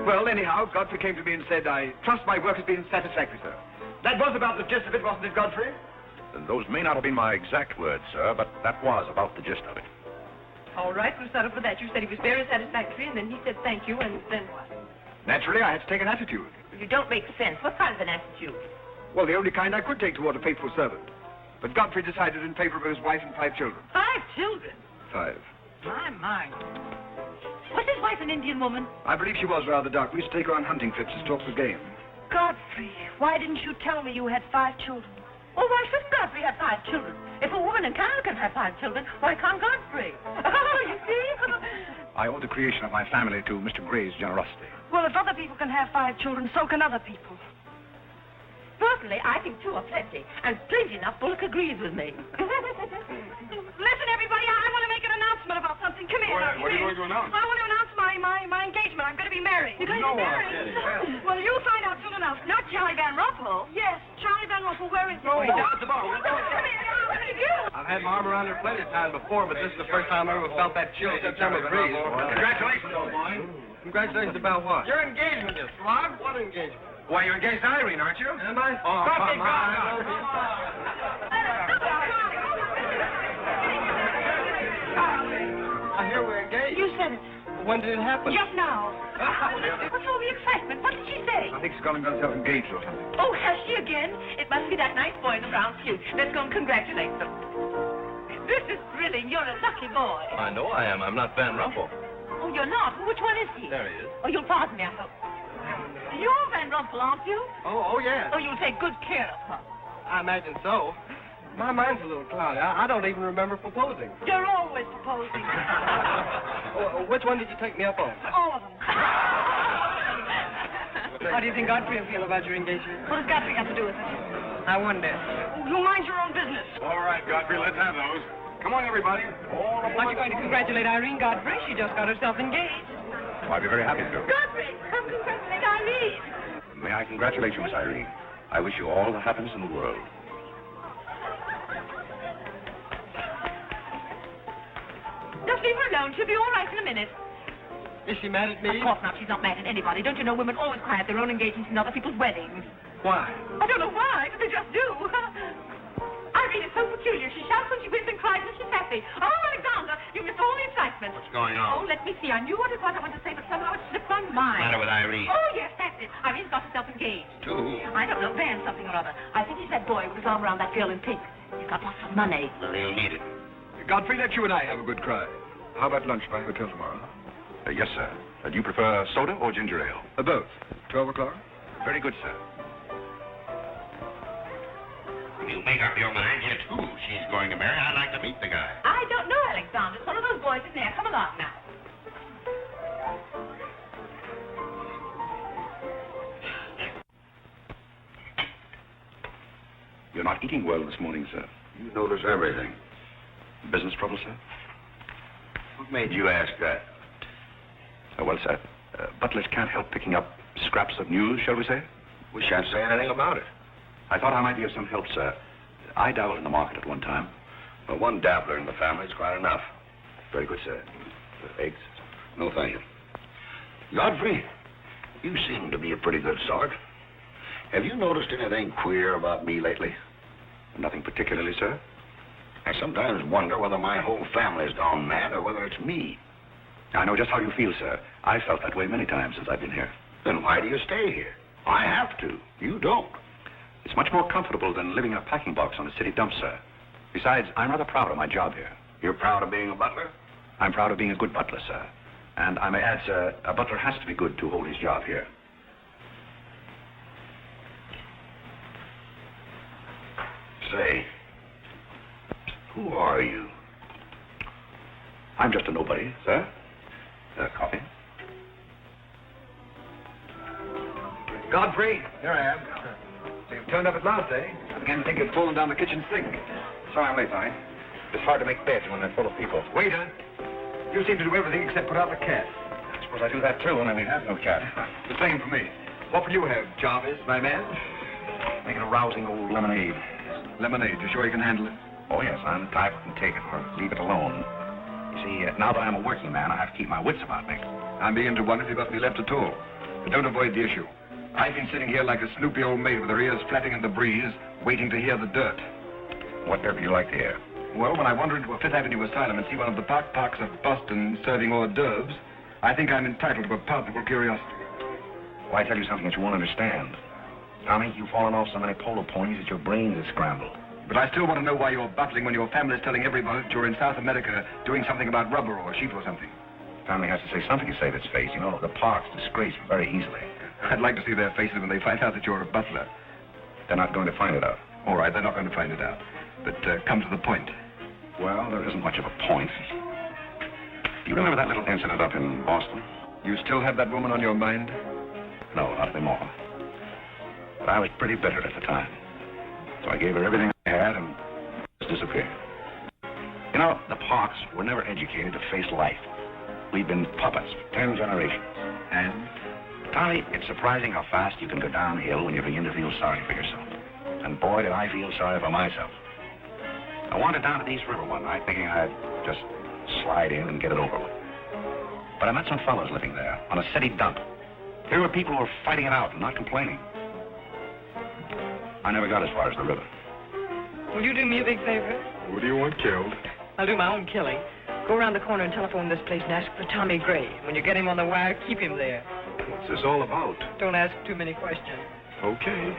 Well, anyhow, Godfrey came to me and said, I trust my work has been satisfactory, sir. That was about the gist of it, wasn't it, Godfrey? Those may not have been my exact words, sir, but that was about the gist of it. All right, we'll settle for that. You said he was very satisfactory, and then he said thank you, and then what? Naturally, I had to take an attitude. You don't make sense. What kind of an attitude? Well, the only kind I could take toward a faithful servant. But Godfrey decided in favor of his wife and 5 children. 5 children? 5. My. Was his wife an Indian woman? I believe she was rather dark. We used to take her on hunting trips to stalk the game. Godfrey, why didn't you tell me you had 5 children? Oh, why shouldn't Godfrey have 5 children? If a woman in Canada can have 5 children, why can't Godfrey? Oh, you see? I owe the creation of my family to Mr. Gray's generosity. Well, if other people can have 5 children, so can other people. Personally, I think 2 are plenty, and plenty enough. Bullock agrees with me. Listen, everybody, I want to make an announcement about something. Come here. What are you going to announce? I want to announce my engagement. I'm going to be married. You're going to be married? Well, you'll find out soon enough. Not Charlie Van Ruffalo. Yes, Charlie Van Ruffalo. Where is he? No, down at the bar. Come here. I've had my arm around her plenty of times before, but this is the first time I ever felt that chill September breeze. Congratulations, old boy. Congratulations about what? Your engagement, you slog. What engagement? Why, you're engaged to Irene, aren't you? Am I? Oh, come on. I hear we're engaged. You said it. When did it happen? Just now. What's all the excitement? What did she say? I think she's gone and got herself engaged or something. Oh, has she again? It must be that nice boy in the brown suit. Let's go and congratulate them. This is thrilling. You're a lucky boy. I know I am. I'm not Van Ruffle. Oh, you're not? Which one is he? There he is. Oh, you'll pardon me, I hope. You're Van Ruffle, aren't you? Oh, yeah. Oh, you'll take good care of her. I imagine so. My mind's a little cloudy. I don't even remember proposing. You're always proposing. Which one did you take me up on? All of them. How do you think Godfrey will feel about your engagement? What has Godfrey got to do with it? I wonder. Oh, you mind your own business. All right, Godfrey, let's have those. Come on, everybody. Aren't you going to congratulate Irene Godfrey? She just got herself engaged. I'd be very happy to. Godfrey, come congratulate Irene. May I congratulate you, Miss Irene? I wish you all the happiness in the world. Just leave her alone. She'll be all right in a minute. Is she mad at me? Of course not. She's not mad at anybody. Don't you know women always cry at their own engagements and other people's weddings? Why? I don't know why, but they just do. Irene is so peculiar. She shouts when she wins and cries when she's happy. Oh, Alexander, you missed all the excitement. What's going Oh, on? let me see. I knew what it was I wanted to say, but somehow it slipped my mind. What's the matter with Irene? Oh, yes, that's it. Irene's got herself engaged. To who? I don't know, Van something or other. I think he's that boy with his arm around that girl in pink. He's got lots of money. Well, he'll need it. Godfrey, let you and I have a good cry. How about lunch by hotel tomorrow? Yes, sir. Do you prefer soda or ginger ale? Both. 12 o'clock? Very good, sir. If you make up your mind yet who she's going to marry, I'd like to meet the guy. I don't know, Alexander. It's one of those boys in there. Come along now. You're not eating well this morning, sir. You notice everything. Business trouble, sir? What made you ask that? Well, sir, butlers can't help picking up scraps of news, shall we say? We shan't say anything about it. I thought I might be of some help, sir. I dabbled in the market at one time. But one dabbler in the family is quite enough. Very good, sir. Eggs? No, thank you. Godfrey, you seem to be a pretty good sort. Have you noticed anything queer about me lately? Nothing particularly, sir. I sometimes wonder whether my whole family's gone mad or whether it's me. I know just how you feel, sir. I've felt that way many times since I've been here. Then why do you stay here? I have to. You don't. It's much more comfortable than living in a packing box on a city dump, sir. Besides, I'm rather proud of my job here. You're proud of being a butler? I'm proud of being a good butler, sir. And I may add, sir, a butler has to be good to hold his job here. Say, who are you? I'm just a nobody, sir. Coffee? Godfrey, here I am. So you've turned up at last, eh? I began to think you'd fallen down the kitchen sink. Sorry I'm late, Barney. It's hard to make beds when they're full of people. Waiter, you seem to do everything except put out the cat. I suppose I do that, too, when we have no cat. The same for me. What will you have, Jarvis, my man? Make it a rousing old lemonade. Lemonade, you sure you can handle it? Oh, yes, I'm the type who can take it or leave it alone. You see, now that I'm a working man, I have to keep my wits about me. I'm beginning to wonder if you've got any left at all. But don't avoid the issue. I've been sitting here like a snoopy old maid with her ears flapping in the breeze, waiting to hear the dirt. Whatever you like to hear. Well, when I wander into a Fifth Avenue asylum and see one of the parks of Boston serving hors d'oeuvres, I think I'm entitled to a palpable curiosity. Well, I tell you something that you won't understand. Tommy, you've fallen off so many polo ponies that your brains are scrambled. But I still want to know why you're bustling when your family's telling everybody that you're in South America doing something about rubber or sheep or something. Family has to say something to save its face. You know, the park's disgraced very easily. I'd like to see their faces when they find out that you're a butler. They're not going to find it out. All right, they're not going to find it out. But come to the point. Well, there isn't much of a point. Do you remember that little incident up in Boston? You still have that woman on your mind? No, not anymore. But I was pretty bitter at the time. So I gave her everything I had and just disappeared. You know, the Parks were never educated to face life. We've been puppets for 10 generations. And? Tommy, it's surprising how fast you can go downhill when you begin to feel sorry for yourself. And boy, did I feel sorry for myself. I wandered down to the East River one night thinking I'd just slide in and get it over with. But I met some fellows living there on a city dump. There were people who were fighting it out and not complaining. I never got as far as the river. Will you do me a big favor? What do you want killed? I'll do my own killing. Go around the corner and telephone this place and ask for Tommy Gray. When you get him on the wire, keep him there. What's this all about? Don't ask too many questions. Okay.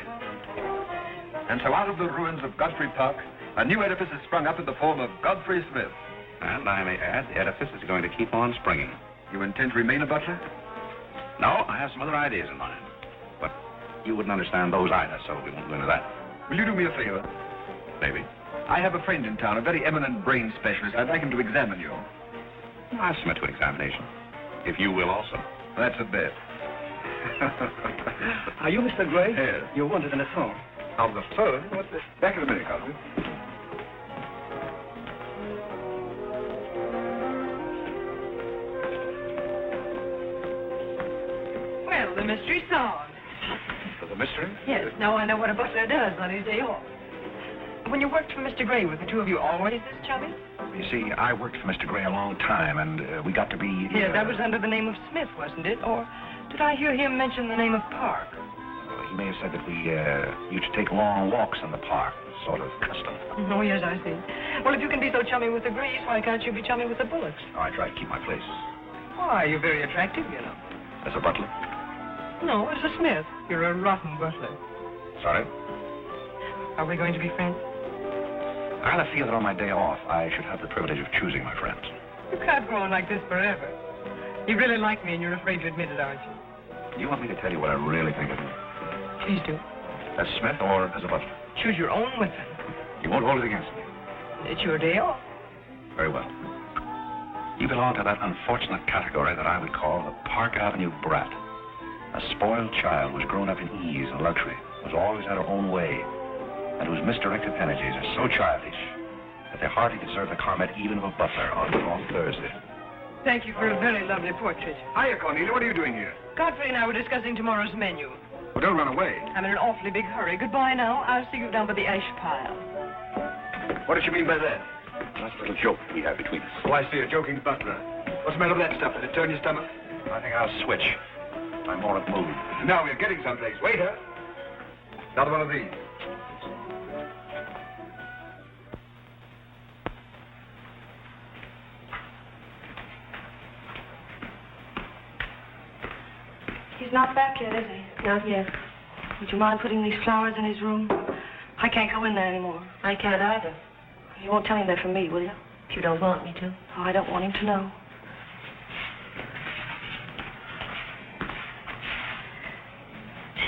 And so out of the ruins of Godfrey Park, a new edifice has sprung up in the form of Godfrey Smith. And I may add, the edifice is going to keep on springing. You intend to remain a butler? No, I have some other ideas in mind. But you wouldn't understand those either, so we won't go into that. Will you do me a favor? Maybe. I have a friend in town, a very eminent brain specialist. I'd like him to examine you. I'll submit to an examination. If you will also. That's a bet. Are you Mr. Gray? Yes. You wanted on the phone. On the phone? What's this? Back in a minute, Godfrey. Well, the mystery's solved. For the mystery? Yes, now I know what a butler does on his day off. When you worked for Mr. Gray, were the two of you always this chummy? You see, I worked for Mr. Gray a long time, and we got to be... Yes, that was under the name of Smith, wasn't it? Or did I hear him mention the name of Park? He may have said that we used to take long walks in the park, sort of custom. Oh, yes, I see. Well, if you can be so chummy with the Grays, why can't you be chummy with the Bullocks? Oh, I try to keep my place. Why, you're very attractive, you know. As a butler? No, as a Smith. You're a rotten butler. Sorry? Are we going to be friends? I rather feel that on my day off, I should have the privilege of choosing my friends. You can't go on like this forever. You really like me and you're afraid to admit it, aren't you? Do you want me to tell you what I really think of you? Please do. As Smith or as a butler? Choose your own weapon. You won't hold it against me. It's your day off. Very well. You belong to that unfortunate category that I would call the Park Avenue brat. A spoiled child who's grown up in ease and luxury, who's always had her own way, and whose misdirected energies are so childish that they hardly deserve the comment even of a butler on Thursday. Thank you for a very lovely portrait. Hiya, Cornelia. What are you doing here? Godfrey and I were discussing tomorrow's menu. Well, don't run away. I'm in an awfully big hurry. Goodbye now. I'll see you down by the ash pile. What did you mean by that? That's a little joke we have between us. Oh, I see. A joking butler. What's the matter with that stuff? Did it turn your stomach? I think I'll switch. I'm more at mood. Now we're getting someplace. Waiter. Another one of these. He's not back yet, is he? Not yet. Would you mind putting these flowers in his room? I can't go in there anymore. I can't either. You won't tell him that from me, will you? If you don't want me to. Oh, I don't want him to know.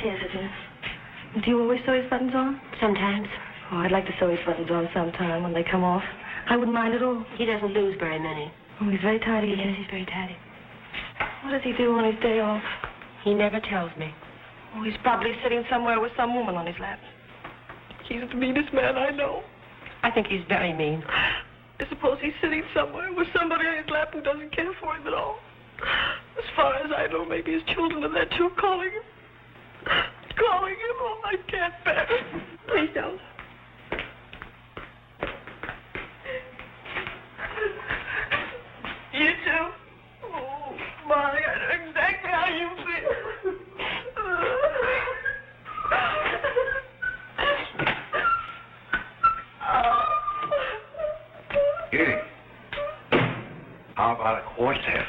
Yes, it is. Do you always sew his buttons on? Sometimes. Oh, I'd like to sew his buttons on sometime when they come off. I wouldn't mind at all. He doesn't lose very many. Oh, he's very tidy. Yes, he's very tidy. What does he do on his day off? He never tells me. Oh, he's probably sitting somewhere with some woman on his lap. He's the meanest man I know. I think he's very mean. I suppose he's sitting somewhere with somebody on his lap who doesn't care for him at all. As far as I know, maybe his children are there too, calling him. Calling him. Oh, I can't bear it. Please don't. You too? Oh, my, I know exactly how you feel. How about a quartet?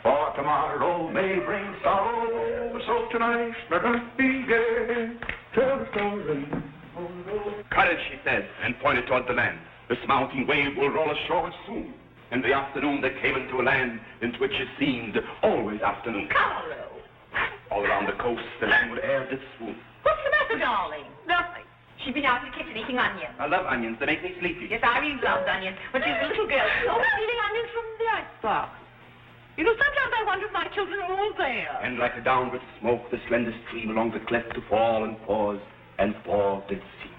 For tomorrow may bring sorrow, so tonight let us be gay. Tell the story. Courage, she said, and pointed toward the land. This mountain wave will roll ashore soon. In the afternoon, they came into a land into which it seemed always afternoon. Carole! All around the coast, the languid air did swoon. What's the matter, darling? Nothing. She's been out in the kitchen eating onions. I love onions. They make me sleepy. Yes, Irene loved onions. When she was a little girl, she was always eating onions from the icebox. You know, sometimes I wonder if my children are all there. And like a downward smoke, the slender stream along the cleft to fall and pause, and fall did seem.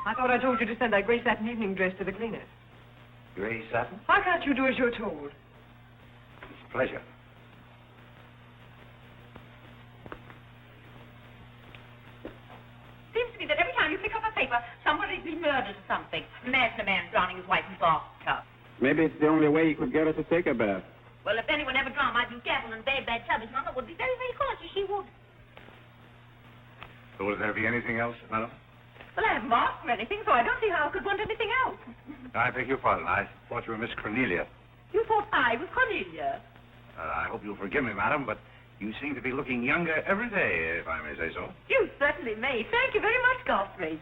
I thought I told you to send that gray satin evening dress to the cleaners. Gray satin? Why can't you do as you're told? It's a pleasure. Seems to me that every time you pick up a paper, somebody's been murdered or something. Imagine a man drowning his wife in bathtub. Maybe it's the only way you could get her to take a bath. Well, if anyone ever drowned, I'd be careful and very bad tub. His mother would be very, very cautious. She would. So will there be anything else, madam? Well, I haven't asked for anything, so I don't see how I could want anything else. I beg your pardon. I thought you were Miss Cornelia. You thought I was Cornelia? I hope you'll forgive me, madam, but you seem to be looking younger every day, if I may say so. You certainly may. Thank you very much, Godfrey.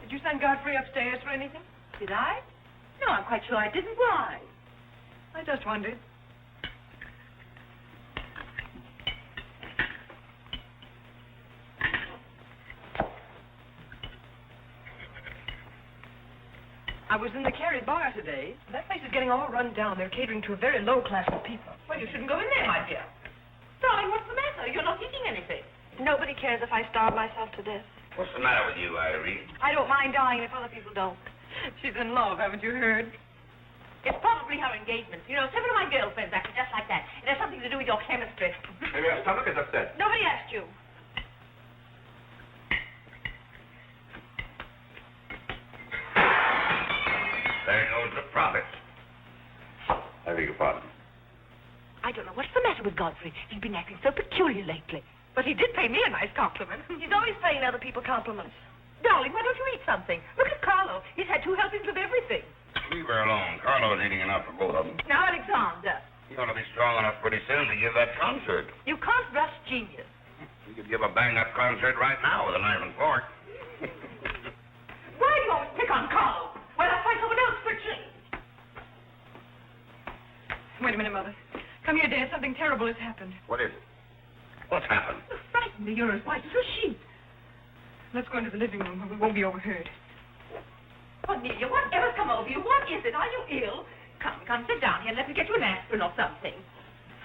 Did you send Godfrey upstairs for anything? Did I? No, I'm quite sure I didn't. Why? I just wondered. I was in the Carey bar today. That place is getting all run down. They're catering to a very low class of people. Well, you shouldn't go in there, my dear. Darling, what's the matter? You're not eating anything. Nobody cares if I starve myself to death. What's the matter with you, Irene? I don't mind dying if other people don't. She's in love, haven't you heard? It's probably her engagement. You know, seven of my girlfriends acted just like that. It has something to do with your chemistry. Maybe our stomach is upset. Nobody asked you. There goes the profits. I beg your pardon. I don't know what's the matter with Godfrey. He's been acting so peculiar lately. But he did pay me a nice compliment. He's always paying other people compliments. Darling, why don't you eat something? Look at Carlo. He's had 2 helpings of everything. Leave her alone. Carlo's eating enough for both of them. Now, Alexander, You ought to be strong enough pretty soon to give that concert. you can't rush genius. You could give a bang-up concert right now with a knife and fork. Why do you always pick on Carlo? Why not find someone else for a change? Wait a minute, Mother. Come here, Dad. Something terrible has happened. What is it? What's happened? You frightened me. You're as white as a sheet. Let's go into the living room where we won't be overheard. Cornelia, whatever's come over you? What is it? Are you ill? Come, sit down here and let me get you an aspirin or something.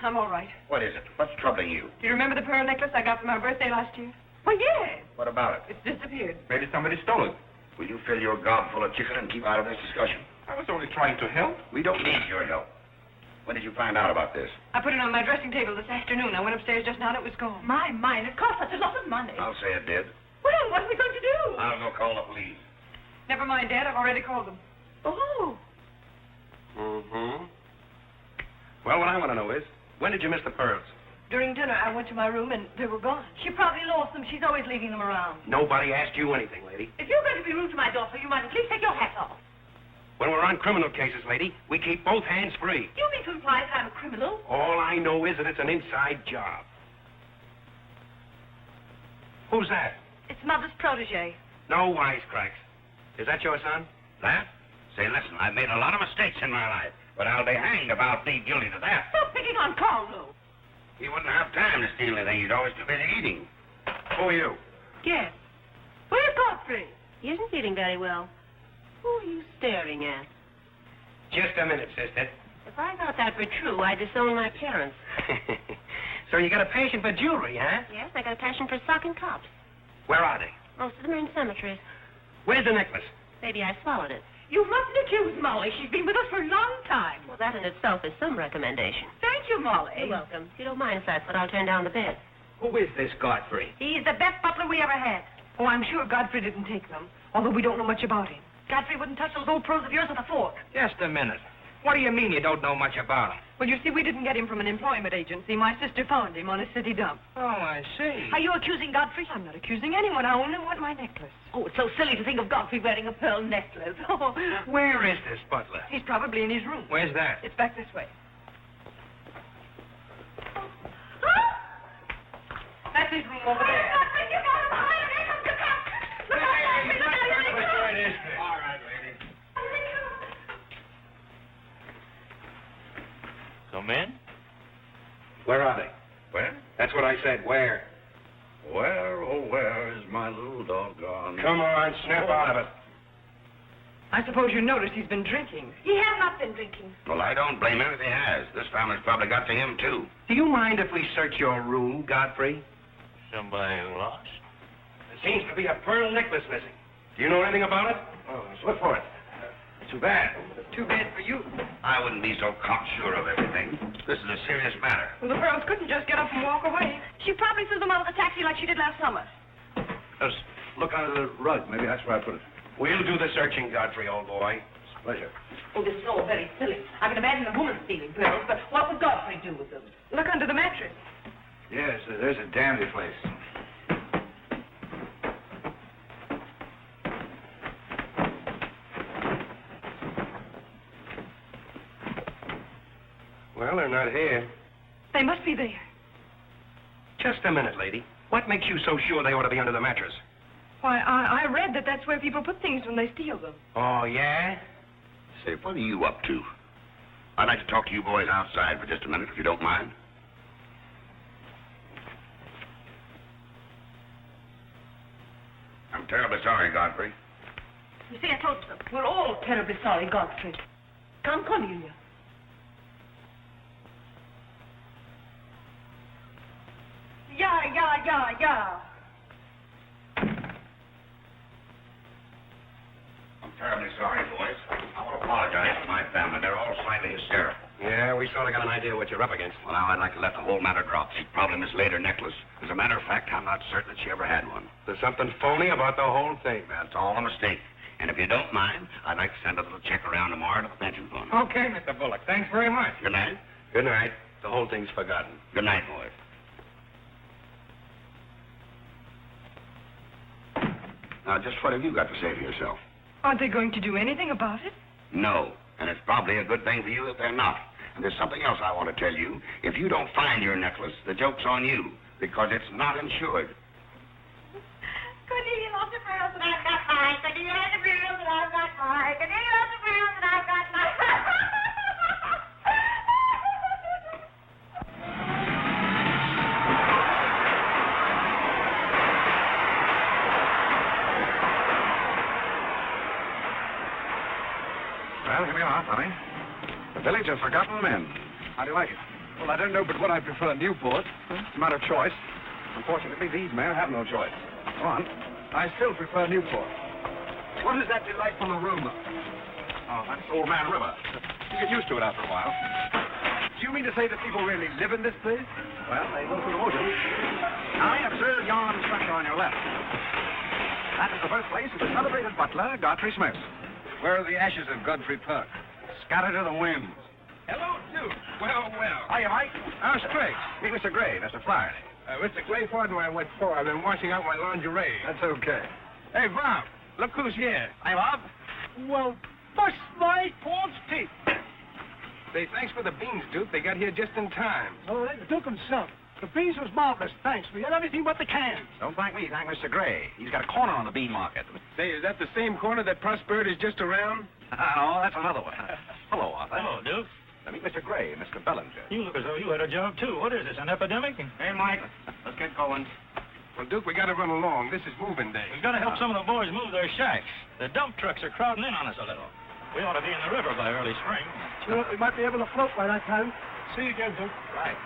I'm all right. What is it? What's troubling you? Do you remember the pearl necklace I got for my birthday last year? Well, yes. What about it? It's disappeared. Maybe somebody stole it. Will you fill your gob full of chicken and keep out of this discussion? I was only trying to help. We don't need your help. When did you find out about this? I put it on my dressing table this afternoon. I went upstairs just now and it was gone. My, it cost such a lot of money. I'll say it did. Well, what are we going to do? I'll go call the police. Never mind, Dad. I've already called them. Oh. Mm-hmm. Well, what I want to know is, when did you miss the pearls? During dinner, I went to my room and they were gone. She probably lost them. She's always leaving them around. Nobody asked you anything, lady. If you're going to be rude to my daughter, you might at least take your hat off. When we're on criminal cases, lady, we keep both hands free. You mean to imply that I'm a criminal? All I know is that it's an inside job. Who's that? It's Mother's protege. No wisecracks. Is that your son? That? Say, listen, I've made a lot of mistakes in my life, but I'll be hanged if I'll plead guilty to that. Stop picking on Carlo. He wouldn't have time to steal anything. He's always too busy eating. Who are you? Yes. Where's Godfrey? He isn't feeling very well. Who are you staring at? Just a minute, sister. If I thought that were true, I'd disown my parents. So you got a passion for jewelry, huh? Yes, I got a passion for sock and tops. Where are they? Most of them are in cemeteries. Where's the necklace? Maybe I swallowed it. You mustn't accuse Molly. She's been with us for a long time. Well, that in itself is some recommendation. Thank you, Molly. You're welcome. If you don't mind if that's what I'll turn down the bed. Who is this Godfrey? He's the best butler we ever had. Oh, I'm sure Godfrey didn't take them, although we don't know much about him. Godfrey wouldn't touch those old pearls of yours with a fork. Just a minute. What do you mean you don't know much about him? Well, you see, we didn't get him from an employment agency. My sister found him on a city dump. Oh, I see. Are you accusing Godfrey? I'm not accusing anyone. I only want my necklace. Oh, it's so silly to think of Godfrey wearing a pearl necklace. Oh, Where is this butler? He's probably in his room. Where's that? It's back this way. That's his room over there. All right, lady. Come in. Where are they? Where? That's what I said. Where? Where, oh, where is my little doggone? Come on, snap out of it. I suppose you noticed he's been drinking. he has not been drinking. Well, I don't blame him if he has. This family's probably got to him, too. Do you mind if we search your room, Godfrey? Somebody lost? There seems to be a pearl necklace missing. Do you know anything about it? Oh, let's look for it. Too bad. Too bad for you. I wouldn't be so cocksure of everything. This is a serious matter. Well, the pearls couldn't just get up and walk away. She probably threw them out of the taxi like she did last summer. Just look under the rug. Maybe that's where I put it. We'll do the searching, Godfrey, old boy. It's a pleasure. Oh, this is all very silly. I can imagine a woman stealing pearls, but what would Godfrey do with them? Look under the mattress. Yes, there's a dandy place. Well, they're not here. They must be there. Just a minute, lady. What makes you so sure they ought to be under the mattress? Why, I read that that's where people put things when they steal them. Oh, yeah? Say, what are you up to? I'd like to talk to you boys outside for just a minute, if you don't mind. I'm terribly sorry, Godfrey. You see, I told you so. We're all terribly sorry, Godfrey. Come, Cornelia. Yeah. I'm terribly sorry, boys. I want to apologize to my family. They're all slightly hysterical. Yeah, we sort of got an idea what you're up against. Well, now I'd like to let the whole matter drop. She probably mislaid her necklace. As a matter of fact, I'm not certain that she ever had one. There's something phony about the whole thing. That's all a mistake. And if you don't mind, I'd like to send a little check around tomorrow to the pension fund. Okay, Mr. Bullock. Thanks very much. Good night. Good night. The whole thing's forgotten. Good night, boys. Now, just what have you got to say for yourself? Aren't they going to do anything about it? No. And it's probably a good thing for you that they're not. And there's something else I want to tell you. If you don't find your necklace, the joke's on you, because it's not insured. Cornelia lost the pearls and I've got mine. Cornelia lost the pearls and I've got mine. Cornelia lost the pearls and I've got mine. Well, here we are, Tommy. The Village of Forgotten Men. How do you like it? Well, I don't know but what I prefer Newport. It's a matter of choice. Unfortunately, these men have no choice. Go on. I still prefer Newport. What is that delightful aroma? Oh, that's Old Man River. You get used to it after a while. Do you mean to say that people really live in this place? Well, they go through the motions. Now, I observe yon structure on your left. That is the birthplace of the celebrated butler, Godfrey Smith. Where are the ashes of Godfrey Park? Scattered to the winds. Hello, Duke. Well, well. Hiya, Mike. How's Craig? Meet Mr. Gray, Mr. Flaherty. Mr. Clayford, what for? I've been washing out my lingerie. That's okay. Hey, Bob, look who's here. Hi, Bob. Well, bust my Paul's teeth. Say, thanks for the beans, Duke. They got here just in time. Oh, the Duke himself. The beans was marvelous, thanks. We had everything but the cans. Don't thank me, thank Mr. Gray. He's got a corner on the bean market. Say, is that the same corner that Prosperity is just around? Oh, that's another one. Hello, Arthur. Hello, Duke. Meet Mr. Gray, Mr. Bellinger. You look as though you had a job, too. What is this, an epidemic? Hey, Mike. Let's get going. Well, Duke, we got to run along. This is moving day. We've got to help some of the boys move their shacks. The dump trucks are crowding in on us a little. We ought to be in the river by early spring. Sure, we might be able to float by that time. See you again, Duke. Right.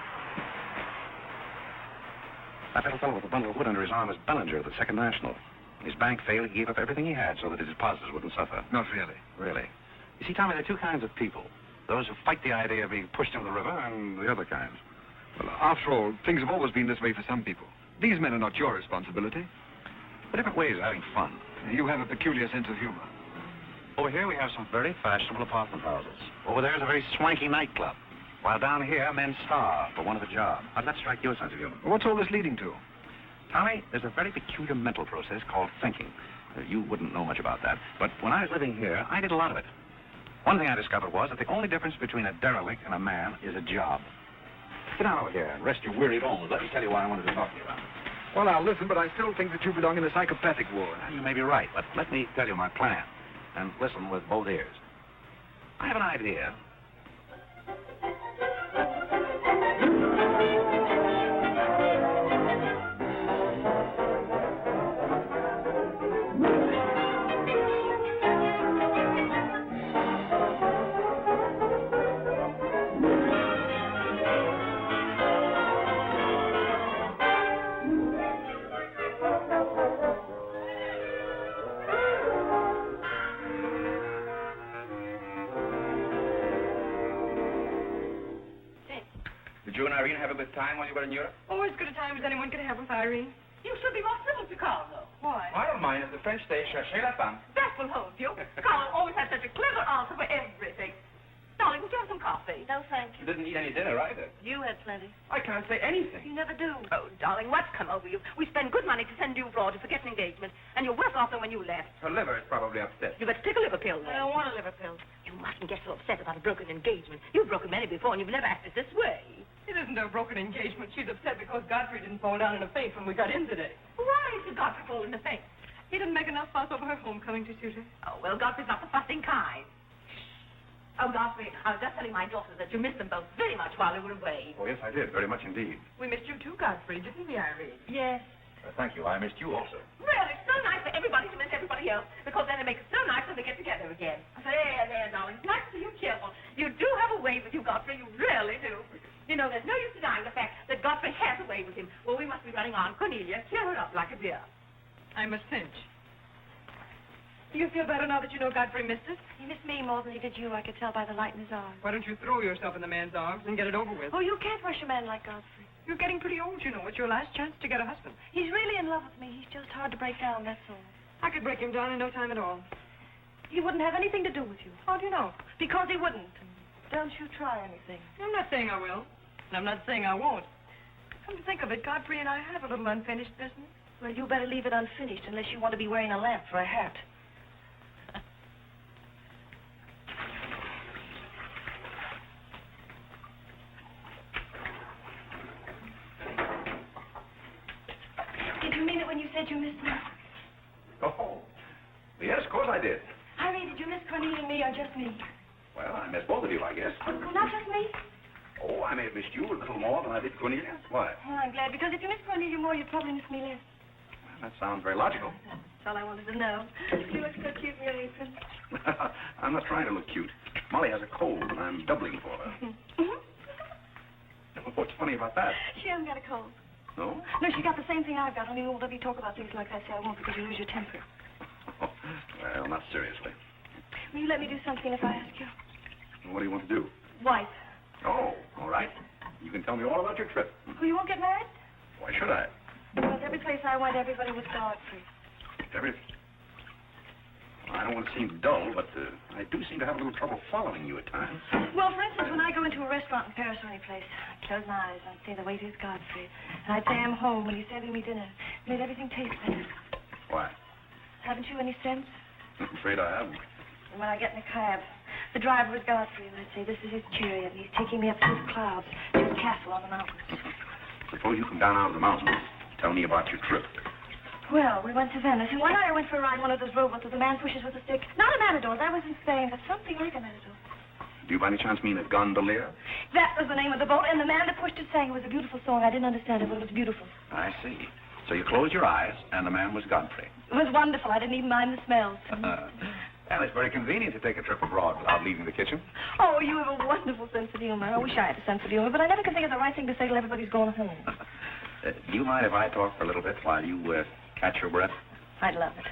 That little fellow with the bundle of wood under his arm is Bellinger of the Second National. His bank failed. He gave up everything he had so that his depositors wouldn't suffer. Not really. Really. You see, Tommy, there are two kinds of people. Those who fight the idea of being pushed into the river and the other kinds. Well, after all, things have always been this way for some people. These men are not your responsibility. The different ways of having fun. You have a peculiar sense of humor. Over here we have some very fashionable apartment houses. Over there is a very swanky nightclub. While down here, men starve for want of a job. How does that strike your sense of humor? What's all this leading to? Tommy, there's a very peculiar mental process called thinking. You wouldn't know much about that. But when I was living here, I did a lot of it. One thing I discovered was that the only difference between a derelict and a man is a job. Sit down over here and rest your weary bones. Let me tell you what I wanted to talk to you about. Well, I'll listen, but I still think that you belong in the psychopathic ward. You may be right, but let me tell you my plan. And listen with both ears. I have an idea. Did you and Irene have a good time while you were in Europe? Oh, as good a time as anyone could have with Irene. You should be more civil to Carl, though. Why? I don't mind if the French say cherchez la femme. That will hold you. Carl always has such a clever answer for everything. Darling, would you have some coffee? No, thank You you. didn't eat any dinner either. You had plenty. I can't say anything. You never do. Oh, darling, what's come over you? We spend good money to send you abroad to forget an engagement, and you're worse off than when you left. Her liver is probably upset. You better take a liver pill, I then. don't want a liver pill. You mustn't get so upset about a broken engagement. You've broken many before, and you've never acted this way. It isn't a broken engagement. She's upset because Godfrey didn't fall down in a faint when we got in today. Why did Godfrey fall in the face? He didn't make enough fuss over her homecoming to suit her. Oh, well, Godfrey's not the fussing kind. Oh, Godfrey, I was just telling my daughters that you missed them both very much while they were away. Oh, yes, I did. Very much indeed. We missed you too, Godfrey, didn't we, Irene? Yes. Thank you. I missed you also. Really, it's so nice for everybody to miss everybody else, because then it makes it so nice when they get together again. There, darling. It's nice to see you cheerful. You do have a way with you, Godfrey. You really do. You know, there's no use denying the fact that Godfrey has a way with him. Well, we must be running on. Cornelia, cheer her up like a dear. I'm a cinch. Do you feel better now that you know Godfrey missed us? He missed me more than he did you. I could tell by the light in his eyes. Why don't you throw yourself in the man's arms and get it over with? Oh, you can't rush a man like Godfrey. You're getting pretty old, you know. It's your last chance to get a husband. He's really in love with me. He's just hard to break down, that's all. I could break him down in no time at all. He wouldn't have anything to do with you. How do you know? Because he wouldn't. Don't you try anything. I'm not saying I will, and I'm not saying I won't. Come to think of it, Godfrey and I have a little unfinished business. Well, you better leave it unfinished unless you want to be wearing a lamp for a hat. Did you mean it when you said you missed me? Oh, yes, of course I did. Irene, did you miss Cornelia and me or just me? Well, I missed both of you, I guess. Oh, not just me? Oh, I may have missed you a little more than I did Cornelia. Why? Oh, I'm glad, because if you miss Cornelia more, you'd probably miss me less. Well, that sounds very logical. That's all I wanted to know. You look so cute in your apron. I'm not trying to look cute. Molly has a cold, and I'm doubling for her. What's funny about that? She hasn't got a cold. No? No, she got the same thing I've got, only won't let me talk about things like I say I won't because you lose your temper. Well, not seriously. Will you let me do something if I ask you? What do you want to do? Wife. Oh, all right. You can tell me all about your trip. Oh, you won't get married? Why should I? Because every place I went, everybody was Godfrey. Deborah? I don't want to seem dull, but I do seem to have a little trouble following you at times. Well, for instance, when I go into a restaurant in Paris or any place, I close my eyes and I'd say the waiter is Godfrey. And I'd say I'm home when he's serving me dinner. It made everything taste better. Why? Haven't you any sense? I'm afraid I haven't. And when I get in a cab, the driver is Godfrey, and I'd say this is his chariot, and he's taking me up through the clouds to his castle on the mountains. Suppose you come down out of the mountains. Tell me about your trip. Well, we went to Venice, and one night I went for a ride in one of those rowboats that the man pushes with a stick. Not a matador, that was in Spain, but something like a matador. Do you by any chance mean a gondolier? That was the name of the boat, and the man that pushed it sang. It was a beautiful song. I didn't understand it, but it was beautiful. I see. So you closed your eyes, and the man was Godfrey. It was wonderful. I didn't even mind the smells. And it's very convenient to take a trip abroad without leaving the kitchen. Oh, you have a wonderful sense of humor. I wish I had a sense of humor, but I never can think of the right thing to say till everybody's gone home. Do you mind if I talk for a little bit while you catch your breath? I'd love it.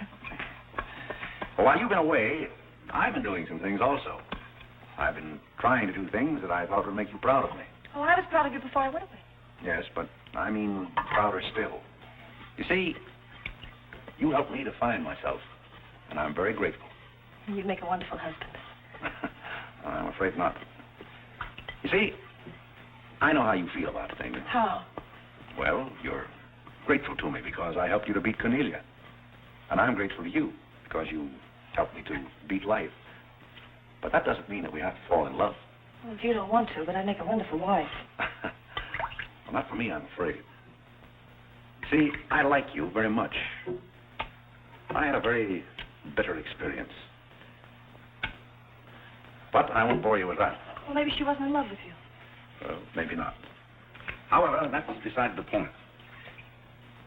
Well, while you've been away, I've been doing some things also. I've been trying to do things that I thought would make you proud of me. Oh, I was proud of you before I went away. Yes, but I mean prouder still. You see, you helped me to find myself, and I'm very grateful. You'd make a wonderful husband. I'm afraid not. You see, I know how you feel about things. How? Well, you're grateful to me because I helped you to beat Cornelia. And I'm grateful to you because you helped me to beat life. But that doesn't mean that we have to fall in love. Well, if you don't want to, but I'd make a wonderful wife. Well, not for me, I'm afraid. See, I like you very much. I had a very bitter experience. But I won't bore you with that. Well, maybe she wasn't in love with you. Maybe not. However, that's beside the point.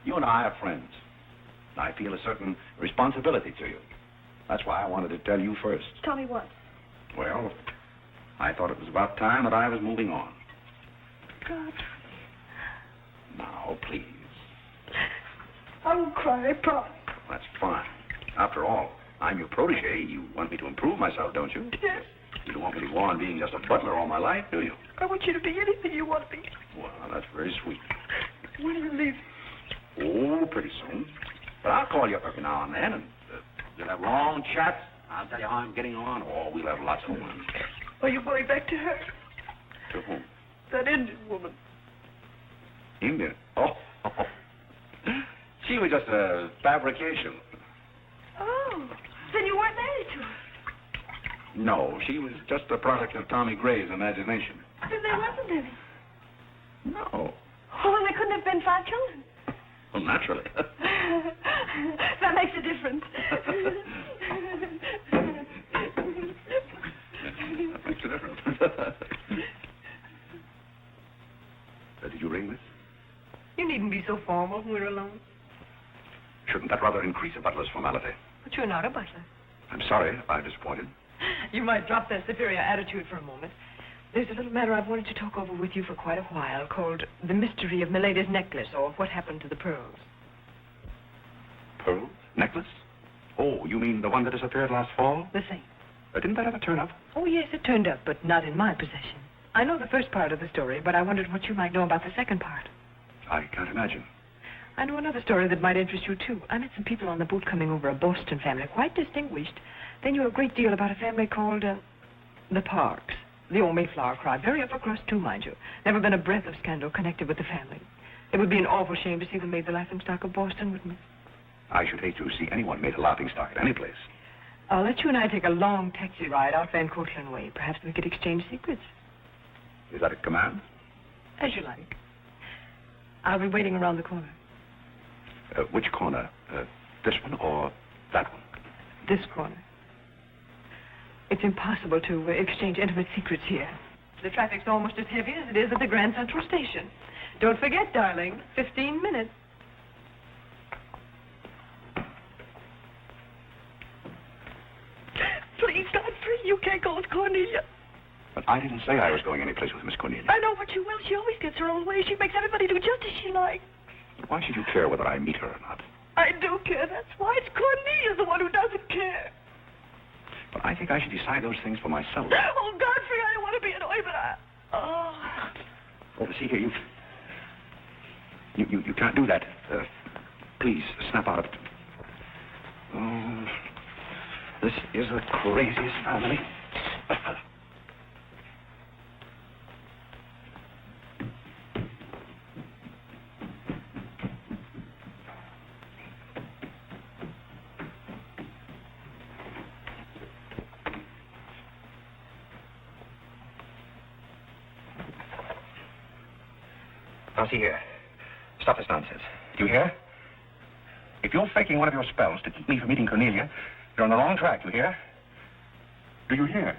You and I are friends. I feel a certain responsibility to you. That's why I wanted to tell you first. Tell me what? Well, I thought it was about time that I was moving on. God. Now, please. I won't cry, I promise. That's fine. After all, I'm your protege. You want me to improve myself, don't you? Yes. You don't want me to go on being just a butler all my life, do you? I want you to be anything you want to be. Well, that's very sweet. When are you leaving? Oh, pretty soon. But I'll call you up every now and then, and we'll have long chats. I'll tell you how I'm getting on. Oh, we'll have lots of fun. Are you going back to her? To whom? That Indian woman. Indian? Oh. She was just a fabrication. Oh, then you weren't married to her. No, she was just a product of Tommy Gray's imagination. Then there wasn't any. No. Oh, well, there couldn't have been 5 children. Well, naturally. That makes a difference. That makes a difference. Did you ring this? You needn't be so formal when we're alone. Shouldn't that rather increase a butler's formality? But you're not a butler. I'm sorry if I'm disappointed. You might drop that superior attitude for a moment. There's a little matter I've wanted to talk over with you for quite a while called the mystery of Milady's necklace, or what happened to the pearls. Pearls? Necklace? Oh, you mean the one that disappeared last fall? The same. Didn't that ever turn up? Oh, yes, it turned up, but not in my possession. I know the first part of the story, but I wondered what you might know about the second part. I can't imagine. I know another story that might interest you, too. I met some people on the boat coming over, a Boston family, quite distinguished. They knew a great deal about a family called, the Parks. The old Mayflower crowd. Very upper crust, too, mind you. Never been a breath of scandal connected with the family. It would be an awful shame to see them made the laughingstock of Boston, wouldn't it? I should hate to see anyone made a laughingstock at any place. I'll let you and I take a long taxi ride out Van Cortlandt Way. Perhaps we could exchange secrets. Is that a command? As you like. I'll be waiting around the corner. Which corner? This one or that one? This corner. It's impossible to exchange intimate secrets here. The traffic's almost as heavy as it is at the Grand Central Station. Don't forget, darling, 15 minutes. Please, Godfrey, you can't go with Cornelia. But I didn't say I was going any place with Miss Cornelia. I know, but you will. She always gets her own way. She makes everybody do just as she likes. Why should you care whether I meet her or not? I do care. That's why. It's Cornelia's the one who doesn't care. But I think I should decide those things for myself. Oh, Godfrey, I don't want to be annoyed, but I... Oh, see here, you can't do that. Please, snap out of it. This is the craziest family. Now, see here. Stop this nonsense. Do you hear? If you're faking one of your spells to keep me from meeting Cornelia, you're on the wrong track, you hear? Do you hear?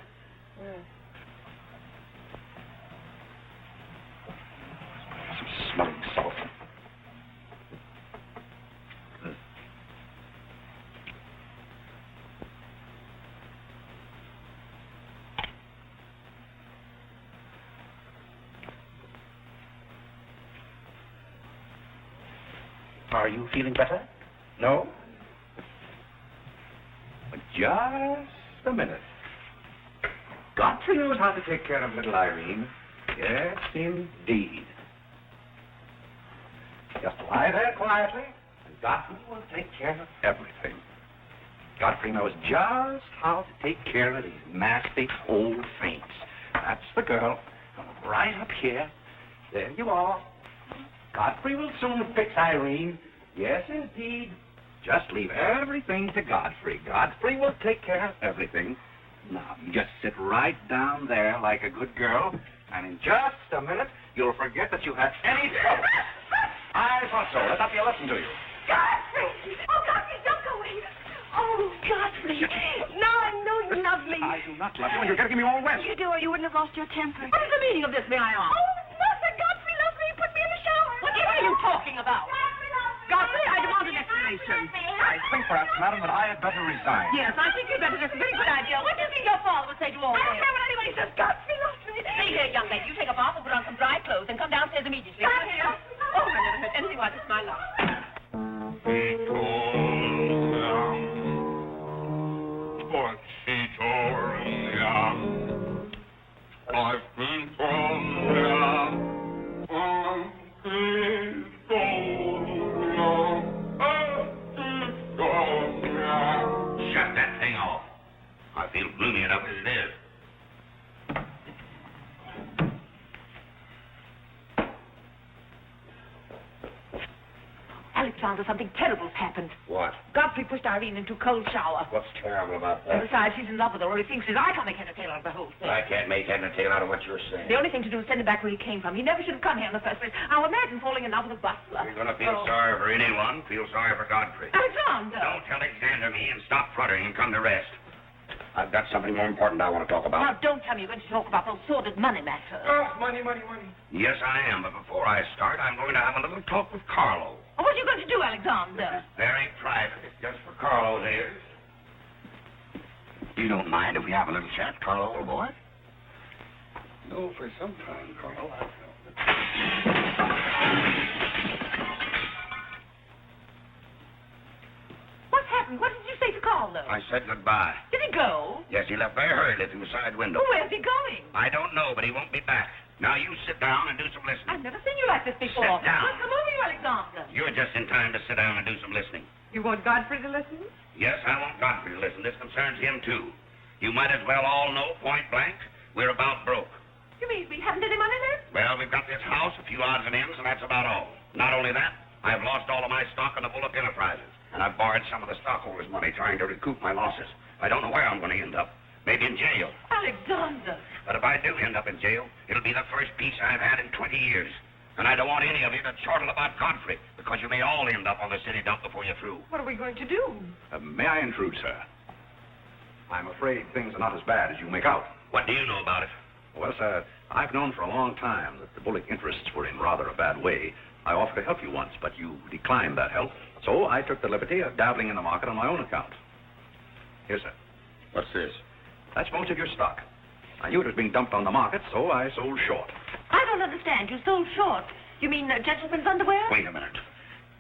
Some smelling salt. Are you feeling better? No? But just a minute. Godfrey knows how to take care of little Irene. Yes, indeed. Just lie there quietly, and Godfrey will take care of everything. Godfrey knows just how to take care of these nasty old faints. That's the girl. Right up here. There you are. Godfrey will soon fix Irene. Yes, indeed. Just leave everything to Godfrey. Godfrey will take care of everything. Now, you just sit right down there like a good girl, and in just a minute, you'll forget that you had any trouble. I thought so. Let that be a lesson to you. Godfrey! Oh, Godfrey, don't go away. Oh, Godfrey. Now I know you love me. I do not love you, and you're getting me all wet. You do, or you wouldn't have lost your temper. What is the meaning of this, may I ask? Oh, nothing. Godfrey loves me. He put me in the shower. Whatever are you talking about? Godfrey, I demand an explanation. I think perhaps, madam, that I had better resign. Yes, I think you'd better. That's a very good idea. What do you think your father would say to all I don't this? care what anybody says. Godfrey loves me. See here, young lady, you take a bath and put on some dry clothes and come downstairs immediately. Oh, I never heard anything like this in my life. I've been from Shut that thing off. I feel gloomy enough as it is. Alexander, something terrible's happened. What? Godfrey pushed Irene into a cold shower. What's terrible about And that? besides, he's in love with her, or he thinks he's. I can't make head or tail out of the whole thing. I can't make head and tail out of what you're saying. The only thing to do is send him back where he came from. He never should have come here in the first place. Now imagine falling in love with a butler. You're going to feel sorry for anyone. Feel sorry for Godfrey. Alexander! Don't Alexander me and stop fluttering and come to rest. I've got something more important I want to talk about. Now, don't tell me you're going to talk about those sordid money matters. Oh, money. Yes, I am, but before I start, I'm going to have a little talk with Carlo. What are you going to do, Alexander? Very private. It's just for Carlo's ears. You don't mind if we have a little chat, Carlo, old boy? No, for some time, Carlo. What's happened? What did you say to Carlo? I said goodbye. Did he go? Yes, he left very hurriedly through the side window. Well, where's he going? I don't know, but he won't be back. Now, you sit down and do some listening. I've never seen you like this before. Sit down. Well, come over here, Alexander. You're just in time to sit down and do some listening. You want Godfrey to listen? Yes, I want Godfrey to listen. This concerns him, too. You might as well all know, point blank, we're about broke. You mean we haven't any money left? Well, we've got this house, a few odds and ends, and that's about all. Not only that, I've lost all of my stock in the Bullock Enterprises, and I've borrowed some of the stockholders' money trying to recoup my losses. I don't know where I'm going to end up. Maybe in jail. Alexander! But if I do end up in jail, it'll be the first peace I've had in 20 years. And I don't want any of you to chortle about Godfrey, because you may all end up on the city dump before you're through. What are we going to do? May I intrude, sir? I'm afraid things are not as bad as you make out. What do you know about it? Well, sir, I've known for a long time that the Bullock interests were in rather a bad way. I offered to help you once, but you declined that help. So I took the liberty of dabbling in the market on my own account. Here, sir. What's this? That's most of your stock. I knew it was being dumped on the market, so I sold short. I don't understand. You sold short. You mean gentlemen's underwear? Wait a minute.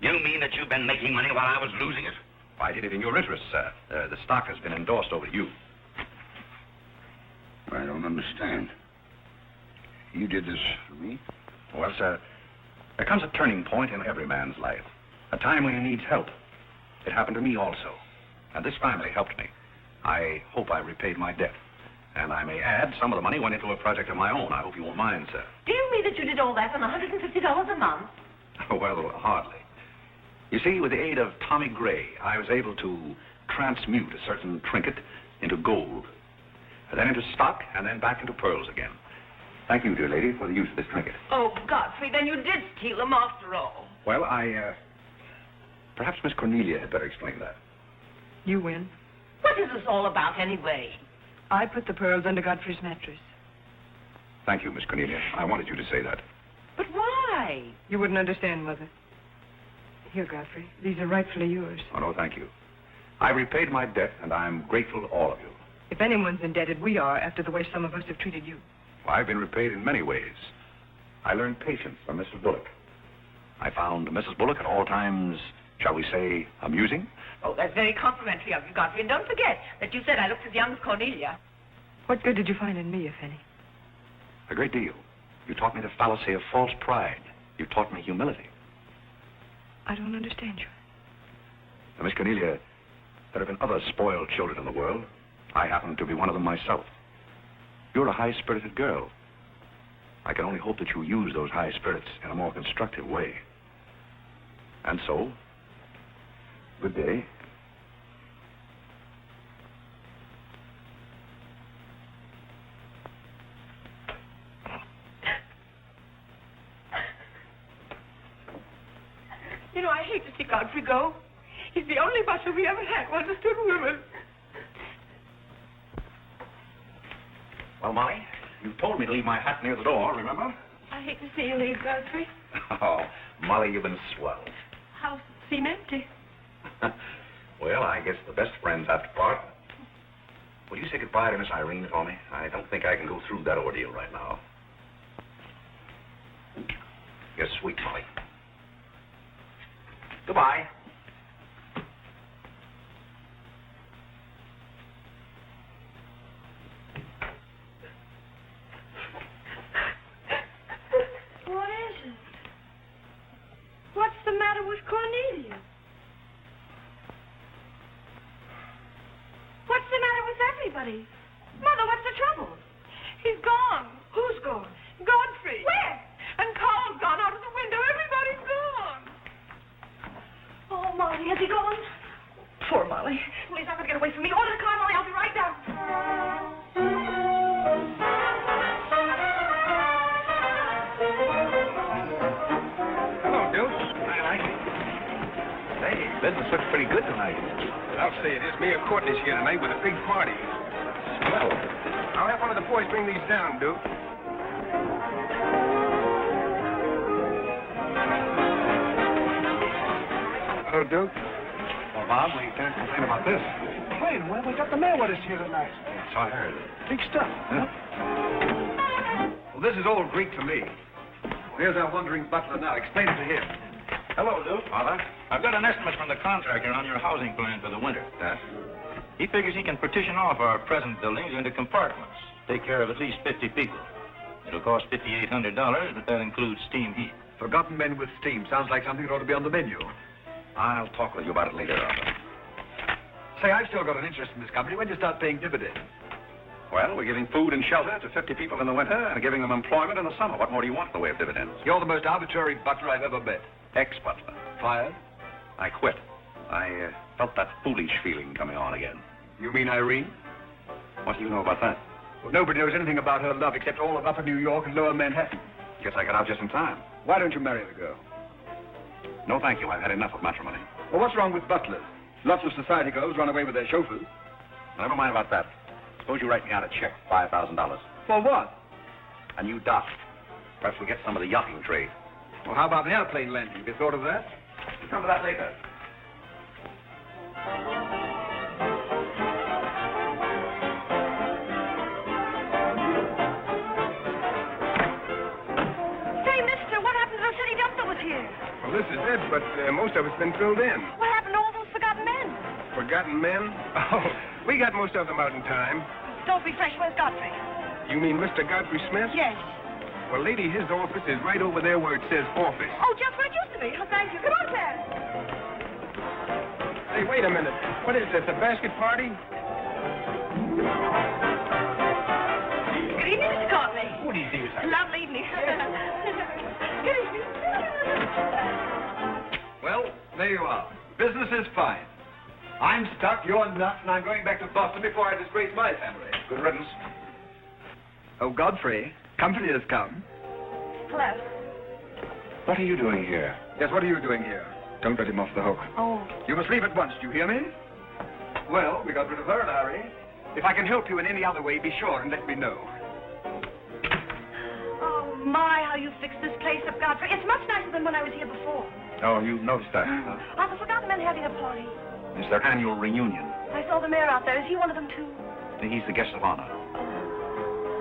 You mean that you've been making money while I was losing it? I did it in your interest, sir. The stock has been endorsed over to you. I don't understand. You did this for me? Well, sir, there comes a turning point in every man's life. A time when he needs help. It happened to me also. And this family helped me. I hope I repaid my debt. And I may add, some of the money went into a project of my own. I hope you won't mind, sir. Do you mean that you did all that on $150 a month? Well, hardly. You see, with the aid of Tommy Gray, I was able to transmute a certain trinket into gold, and then into stock, and then back into pearls again. Thank you, dear lady, for the use of this trinket. Oh, Godfrey, then you did steal them after all. Well, perhaps Miss Cornelia had better explain that. You win. What is this all about, anyway? I put the pearls under Godfrey's mattress. Thank you, Miss Cornelia. I wanted you to say that. But why? You wouldn't understand, Mother. Here, Godfrey. These are rightfully yours. Oh, no, thank you. I repaid my debt, and I'm grateful to all of you. If anyone's indebted, we are, after the way some of us have treated you. Well, I've been repaid in many ways. I learned patience from Mrs. Bullock. I found Mrs. Bullock at all times, shall we say, amusing. Oh, that's very complimentary of you, Godfrey. And don't forget that you said I looked as young as Cornelia. What good did you find in me, if any? A great deal. You taught me the fallacy of false pride. You taught me humility. I don't understand you. Now, Miss Cornelia, there have been other spoiled children in the world. I happen to be one of them myself. You're a high-spirited girl. I can only hope that you use those high spirits in a more constructive way. And so, good day. You know, I hate to see Godfrey go. He's the only butler we ever had who understood women. Well, Molly, you told me to leave my hat near the door, remember? I hate to see you leave, Godfrey. Oh, Molly, you've been swell. House seem empty. Well, I guess the best friends have to part. Will you say goodbye to Miss Irene for me? I don't think I can go through that ordeal right now. You're sweet, Molly. Goodbye. What is it? What's the matter with Cornelia? What's the matter with everybody? Mother, what's the trouble? He's gone. Who's gone? Godfrey. Where? And Carl's gone out of the window. Everybody's gone. Oh, Molly, has he gone? Poor Molly. Well, he's not going to get away from me. Order the car, Molly. I'll be right down. Hello, Duke. I like it. Say, business looks pretty good tonight. I'll say it is. Me and Courtney's here tonight with a big party. Swell. I'll have one of the boys bring these down, Duke. Hello, Duke. Well, Bob, we can't complain about this. Wait, well, we got the mayor with us here tonight. So I heard. Big stuff. Huh? Well, this is all Greek to me. Here's our wandering butler now. Explain it to him. Hello, Duke. Father. I've got an estimate from the contractor on your housing plan for the winter. Yes? He figures he can partition off our present buildings into compartments, take care of at least 50 people. It'll cost $5,800, but that includes steam heat. Forgotten men with steam. Sounds like something that ought to be on the menu. I'll talk with you about it later, Arthur. Say, I've still got an interest in this company. When do you start paying dividends? Well, we're giving food and shelter to 50 people in the winter and giving them employment in the summer. What more do you want in the way of dividends? You're the most arbitrary butler I've ever met. Ex-butler. Fired? I quit. I felt that foolish feeling coming on again. You mean Irene? What do you know about that? Well, nobody knows anything about her love except all of Upper New York and Lower Manhattan. Guess I got out just in time. Why don't you marry the girl? No, thank you. I've had enough of matrimony. Well, what's wrong with butlers? Lots of society girls run away with their chauffeurs. Never mind about that. Suppose you write me out a check, $5,000. For what? A new dock. Perhaps we'll get some of the yachting trade. Well, how about an airplane landing? Have you thought of that? We'll come to that later. Say, mister, what happened to the city dump that was here? Well, this is it, but most of it's been filled in. What happened to all those forgotten men? Forgotten men? Oh, we got most of them out in time. Don't be fresh. Where's Godfrey? You mean Mr. Godfrey Smith? Yes. Well, lady, his office is right over there where it says office. Oh, just where it used to be. Oh, thank you. Come on, Sam. Hey, wait a minute. What is this, a basket party? Good evening, Mr. Courtney. Good evening, Miss Harris. Lovely evening. Good evening. Well, there you are. Business is fine. I'm stuck, you're nuts, and I'm going back to Boston before I disgrace my family. Good riddance. Oh, Godfrey, company has come. Hello. What are you doing here? Yes, what are you doing here? Don't let him off the hook. Oh. You must leave at once, do you hear me? Well, we got rid of her, Larry. If I can help you in any other way, be sure and let me know. Oh, my, how you fixed this place up, Godfrey. It's much nicer than when I was here before. Oh, you noticed that? I forgot the men having a party. It's their annual reunion. I saw the mayor out there. Is he one of them, too? He's the guest of honor.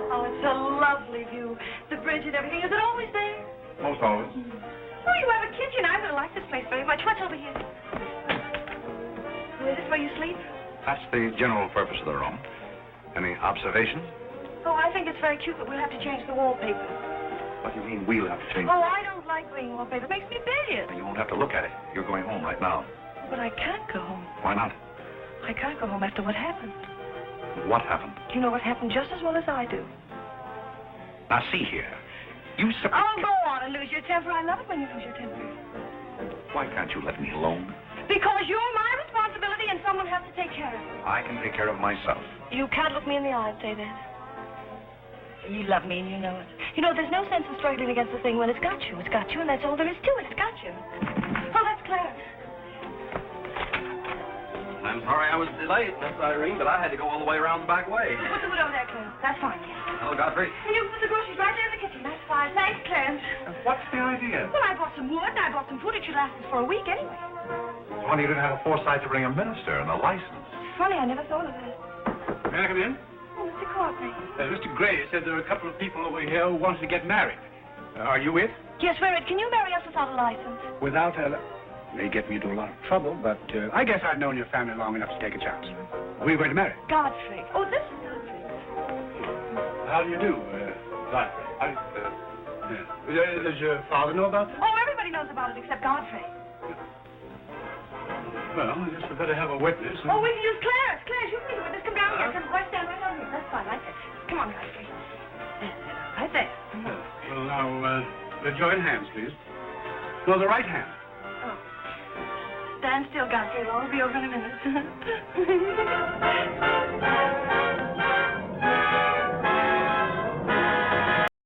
Oh, it's a lovely view. The bridge and everything. Is it always there? Most always. Oh, you have a kitchen. I really like this place very much. What's over here? Oh, is this where you sleep? That's the general purpose of the room. Any observations? Oh, I think it's very cute, but we'll have to change the wallpaper. What do you mean we'll have to change? Oh, I don't like green wallpaper. It makes me bilious. You won't have to look at it. You're going home right now. But I can't go home. Why not? I can't go home after what happened. What happened? You know what happened just as well as I do. Now, see here. You Oh, go on and lose your temper. I love it when you lose your temper. Why can't you let me alone? Because you're my responsibility and someone has to take care of you. I can take care of myself. You can't look me in the eye and say that. You love me and you know it. You know, there's no sense in struggling against the thing when it's got you. It's got you, and that's all there is to it. It's got you. Oh, that's Clarence. I'm sorry I was delayed, Miss Irene, but I had to go all the way around the back way. Put the wood over there, Clarence. That's fine. Hello, Godfrey. And you put the groceries right there in the kitchen. That's fine. Thanks, Clarence. What's the idea? Well, I bought some wood and I bought some food. It should last us for a week anyway. Why you didn't have a foresight to bring a minister and a license? Funny, I never thought of that. May I come in? Oh, Mr. Courtney. Mr. Gray said there are a couple of people over here who want to get married. Are you it? Yes, we're it. Can you marry us without a license? Without a... May get me into a lot of trouble, but I guess I've known your family long enough to take a chance. Who are you going to marry? Godfrey. Oh, this is Godfrey. How do you do, Godfrey? Does your father know about that? Oh, everybody knows about it except Godfrey. Well, I guess we better have a witness. Oh, we can use Clarence. Clarence, you can be the witness. Come down here. Come, right down right down here. That's fine, right there. Come on, Godfrey. Right there. Well, now, join hands, please. No, the right hand. Stand still, Godfrey. It'll all be over in a minute.